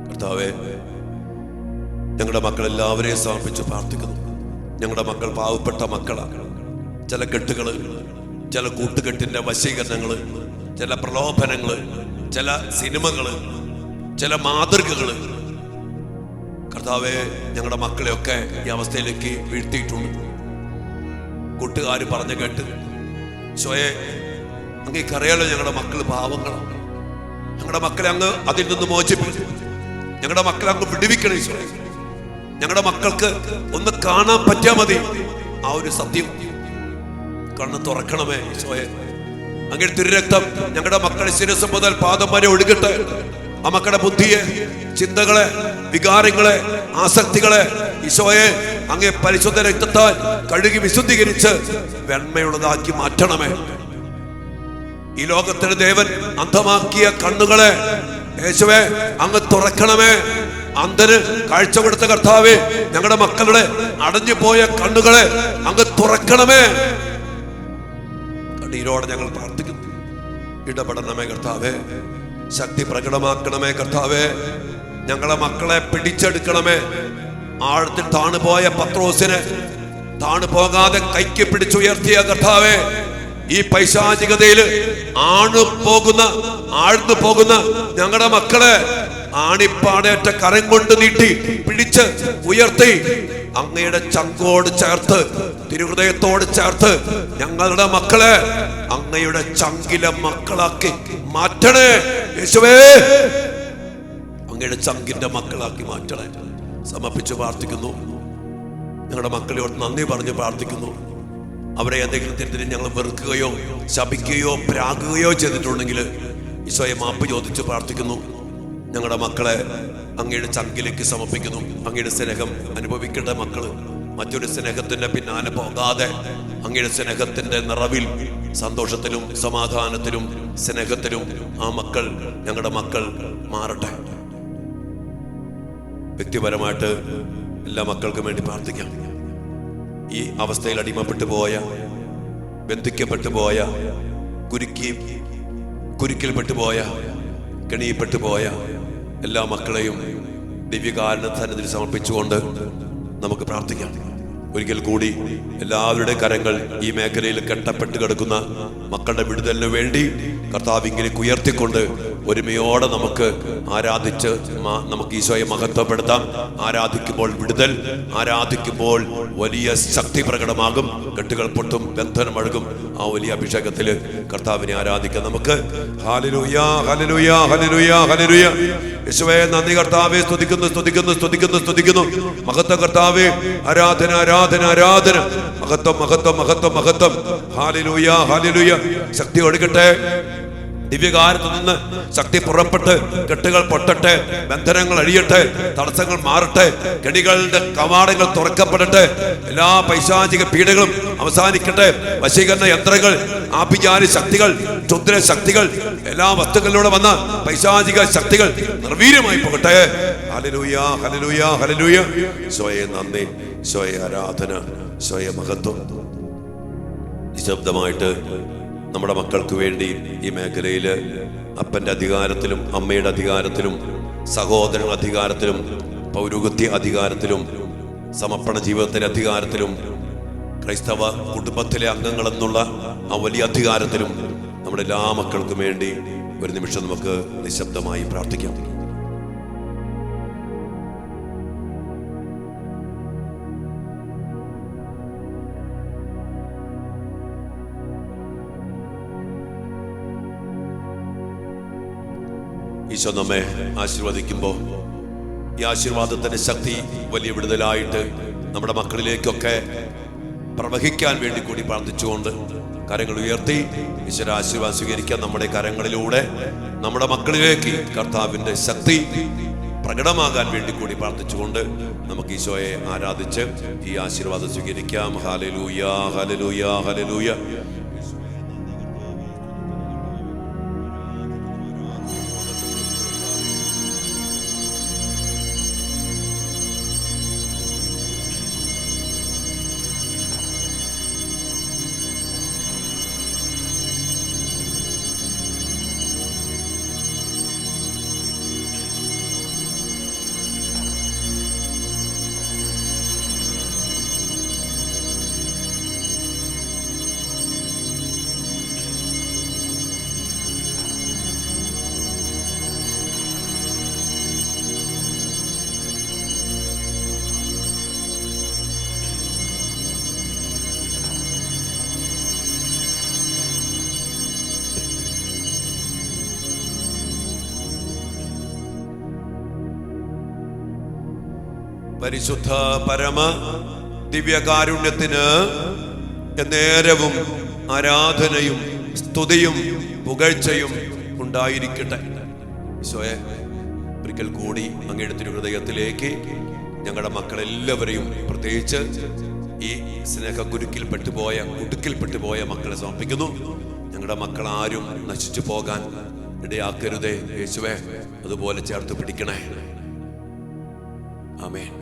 കർത്താവേ, ഞങ്ങളുടെ മക്കളെല്ലാവരെയും സമർപ്പിച്ച് പ്രാർത്ഥിക്കുന്നു. ഞങ്ങളുടെ മക്കൾ പാവപ്പെട്ട മക്കളാണ്. ചില കെട്ടുകള്, ചില കൂട്ടുകെട്ടിന്റെ വശീകരണങ്ങള്, ചില പ്രലോഭനങ്ങള്, ചില സിനിമകള്, ചില മാതൃകകള് കർത്താവേ ഞങ്ങളുടെ മക്കളെയൊക്കെ ഈ അവസ്ഥയിലേക്ക് വീഴ്ത്തിയിട്ടുണ്ട്. കൂട്ടുകാര് പറഞ്ഞു കേട്ട് സ്വയെ അങ്ങേക്കറിയാലോ ഞങ്ങളുടെ മക്കള് പാവങ്ങളാണ്. ഞങ്ങളുടെ മക്കളെ അങ്ങ് അതിൽ നിന്ന് മോചിപ്പിക്കും. ഞങ്ങളുടെ മക്കളെ അങ്ങ് വിടുവിക്കണം ഈശോയെ. ഞങ്ങളുടെ മക്കൾക്ക് ഒന്ന് കാണാൻ പറ്റിയാൽ മതി ആ ഒരു സത്യം. കണ്ണ് തുറക്കണമേ ഈശോയെ. അങ്ങയുടെ തിരുരക്തം ഞങ്ങളുടെ മക്കളെ ശിരസ് മുതൽ പാദം വരെ ഒഴുകട്ടെ. ആ മക്കളുടെ ബുദ്ധിയെ, ചിന്തകളെ, വികാരങ്ങളെ, ആസക്തികളെ ഈശോയെ അങ്ങേ പരിശുദ്ധ രക്തത്താൽ കഴുകി വിശുദ്ധീകരിച്ച് വെണ്മയുള്ളതാക്കി മാറ്റണമേ. ഈ ലോകത്തിന് ദേവൻ അന്ധമാക്കിയ കണ്ണുകളെ യേശുവേ അങ്ങ് തുറക്കണമേ. അന്ധന് കാഴ്ച കൊടുത്ത കർത്താവേ, ഞങ്ങളുടെ മക്കളുടെ അടഞ്ഞു പോയ കണ്ണുകളെ അങ്ങ് തുറക്കണമേ. കണ്ണീരോടെ ഞങ്ങൾ പ്രാർത്ഥിക്കുന്നു. ഇടപെടണമേ കർത്താവേ. ശക്തി പ്രകടമാക്കണമേ കർത്താവേ. ഞങ്ങളെ മക്കളെ പിടിച്ചെടുക്കണമേ. ആഴത്തിൽ താണുപോയ പത്രോസിനെ താണു പോകാതെ കൈക്ക് പിടിച്ചുയർത്തിയ കർത്താവേ, ഈ പൈശാചികതയില് ആഴ്ന്നു പോകുന്ന ഞങ്ങളുടെ മക്കളെ ആണിപ്പാടേറ്റ കരം കൊണ്ട് നീട്ടി പിടിച്ച് ഉയർത്തി അങ്ങയുടെ ചങ്കോട് ചേർത്ത്, തിരുഹൃദയത്തോട് ചേർത്ത് ഞങ്ങളുടെ മക്കളെ അങ്ങയുടെ ചങ്കിലെ മക്കളാക്കി മാറ്റണേ യേശുവേ. അങ്ങയുടെ ചങ്കിന്റെ മക്കളാക്കി മാറ്റണേ. സമർപ്പിച്ച് പ്രാർത്ഥിക്കുന്നു. ഞങ്ങളുടെ മക്കളോട് നന്ദി പറഞ്ഞ് പ്രാർത്ഥിക്കുന്നു. അവരെ എന്തെങ്കിലും തെറ്റിന് ഞങ്ങൾ വെറുക്കുകയോ ശപിക്കുകയോ പ്രാകുകയോ ചെയ്തിട്ടുണ്ടെങ്കിൽ ഈശോയെ മാപ്പ് ചോദിച്ച് പ്രാർത്ഥിക്കുന്നു. ഞങ്ങളുടെ മക്കളെ അങ്ങയുടെ ചങ്കിലേക്ക് സമർപ്പിക്കുന്നു. അങ്ങയുടെ സ്നേഹം അനുഭവിക്കേണ്ട മക്കള് മറ്റൊരു സ്നേഹത്തിന്റെ പിന്നാലെ പോകാതെ അങ്ങയുടെ സ്നേഹത്തിന്റെ നിറവിൽ സന്തോഷത്തിലും സമാധാനത്തിലും സ്നേഹത്തിലും ആ മക്കൾ, ഞങ്ങളുടെ മക്കൾ മാറട്ടെ. വ്യക്തിപരമായിട്ട് എല്ലാ മക്കൾക്കും വേണ്ടി പ്രാർത്ഥിക്കാം. ഈ അവസ്ഥയിൽ അടിമപ്പെട്ടു പോയ, ബന്ധിക്കപ്പെട്ടു പോയ, കുരുക്കിൽപ്പെട്ടു പോയ, കെണിയിൽപ്പെട്ടു പോയ എല്ലാ മക്കളെയും ദിവ്യകാരുണ്യ സന്നിധിയിൽ സമർപ്പിച്ചുകൊണ്ട് നമുക്ക് പ്രാർത്ഥിക്കാം. ഒരിക്കൽ കൂടി എല്ലാവരുടെ കരങ്ങൾ ഈ മേഖലയിൽ കെട്ടപ്പെട്ട് കിടക്കുന്ന മക്കളുടെ വിടുതലിന് വേണ്ടി കർത്താവിലേക്ക് ഉയർത്തിക്കൊണ്ട് ഒരുമയോടെ നമുക്ക് ആരാധിച്ച് നമുക്ക് ഈശോയെ മഹത്വപ്പെടുത്താം. ആരാധിക്കുമ്പോൾ വിടുതൽ, ആരാധിക്കുമ്പോൾ വലിയ ശക്തി പ്രകടമാകും. കെട്ടുകൾ പൊട്ടും, ബന്ധനം അഴുകും. ആ വലിയ അഭിഷേകത്തിൽ കർത്താവിനെ ആരാധിക്കാം നമുക്ക്. Hallelujah, hallelujah, hallelujah, hallelujah. യേശുവേ നന്ദി കർത്താവേ. സ്തുതിക്കുന്നു, സ്തുതിക്കുന്നു, സ്തുതിക്കുന്നു, സ്തുതിക്കുന്നു. മഹത്വം കർത്താവേ. ആരാധന, ആരാധന, ആരാധന. മഹത്വം, മഹത്വം, മഹത്വം, മഹത്വം. Hallelujah, hallelujah. ശക്തി ഒഴുകട്ടെ. ദിവ്യകാരത്തിൽ നിന്ന് ശക്തി പുറപ്പെട്ട് കെട്ടുകൾ പൊട്ടട്ടെ, ബന്ധനങ്ങൾ അഴിയട്ടെ, തടസ്സങ്ങൾ മാറട്ടെ, കെണികളുടെ കവാടങ്ങൾ തുറക്കപ്പെടട്ടെ, എല്ലാ പൈശാചിക പീഡകളും അവസാനിക്കട്ടെ. വശീകരണ യന്ത്രങ്ങൾ, ആഭിചാരി ശക്തികൾ, ക്ഷുദ്ര ശക്തികൾ, എല്ലാ വസ്തുക്കളിലൂടെ വന്ന പൈശാചിക ശക്തികൾ നിർവീര്യമായി പോകട്ടെ. Hallelujah, hallelujah, hallelujah. സ്വയം നന്ദി, സ്വയം ആരാധന, സ്വയം മഹത്വം. നിശബ്ദമായിട്ട് നമ്മുടെ മക്കൾക്ക് വേണ്ടി ഈ മേഖലയിൽ അപ്പൻ്റെ അധികാരത്തിലും അമ്മയുടെ അധികാരത്തിലും സഹോദരൻ അധികാരത്തിലും പൗരോഹിത്യ അധികാരത്തിലും സമർപ്പണ ജീവിതത്തിലെ അധികാരത്തിലും ക്രൈസ്തവ കുടുംബത്തിലെ അംഗങ്ങൾ എന്നുള്ള ആ വലിയ അധികാരത്തിലും നമ്മുടെ എല്ലാ മക്കൾക്കും വേണ്ടി ഒരു നിമിഷം നമുക്ക് നിശബ്ദമായി പ്രാർത്ഥിക്കാം. ഈശോ നമ്മെ ആശീർവദിക്കുമ്പോൾ ഈ ആശീർവാദത്തിന്റെ ശക്തി വലിയ വിടുതലായിട്ട് നമ്മുടെ മക്കളിലേക്കൊക്കെ പ്രവഹിക്കാൻ വേണ്ടി കൂടി പ്രാർത്ഥിച്ചുകൊണ്ട് കരങ്ങൾ ഉയർത്തി ഈശ്വര ആശീർവാദം സ്വീകരിക്കാൻ നമ്മുടെ കരങ്ങളിലൂടെ നമ്മുടെ മക്കളിലേക്ക് കർത്താവിന്റെ ശക്തി പ്രകടമാകാൻ വേണ്ടി കൂടി പ്രാർത്ഥിച്ചുകൊണ്ട് നമുക്ക് ഈശോയെ ആരാധിച്ച് ഈ ആശീർവാദം സ്വീകരിക്കാം. Hallelujah, hallelujah, hallelujah. പരിശുദ്ധ പരമ ദിവ്യകാരുണ്യത്തിന് നേരവും ആരാധനയും സ്തുതിയും പുകഴ്ചയും ഉണ്ടായിരിക്കട്ടെ. ഈശോയെ, ഒരിക്കൽ കൂടി അങ്ങയുടെ തിരുഹൃദയത്തിലേക്ക് ഞങ്ങളുടെ മക്കളെല്ലാവരെയും, പ്രത്യേകിച്ച് ഈ കുടുക്കിൽപ്പെട്ടുപോയ മക്കളെ സമർപ്പിക്കുന്നു. ഞങ്ങളുടെ മക്കൾ ആരും നശിച്ചു പോകാൻ ഇടയാക്കരുതേ യേശുവേ, അതുപോലെ ചേർത്ത് പിടിക്കണേ. ആമേൻ.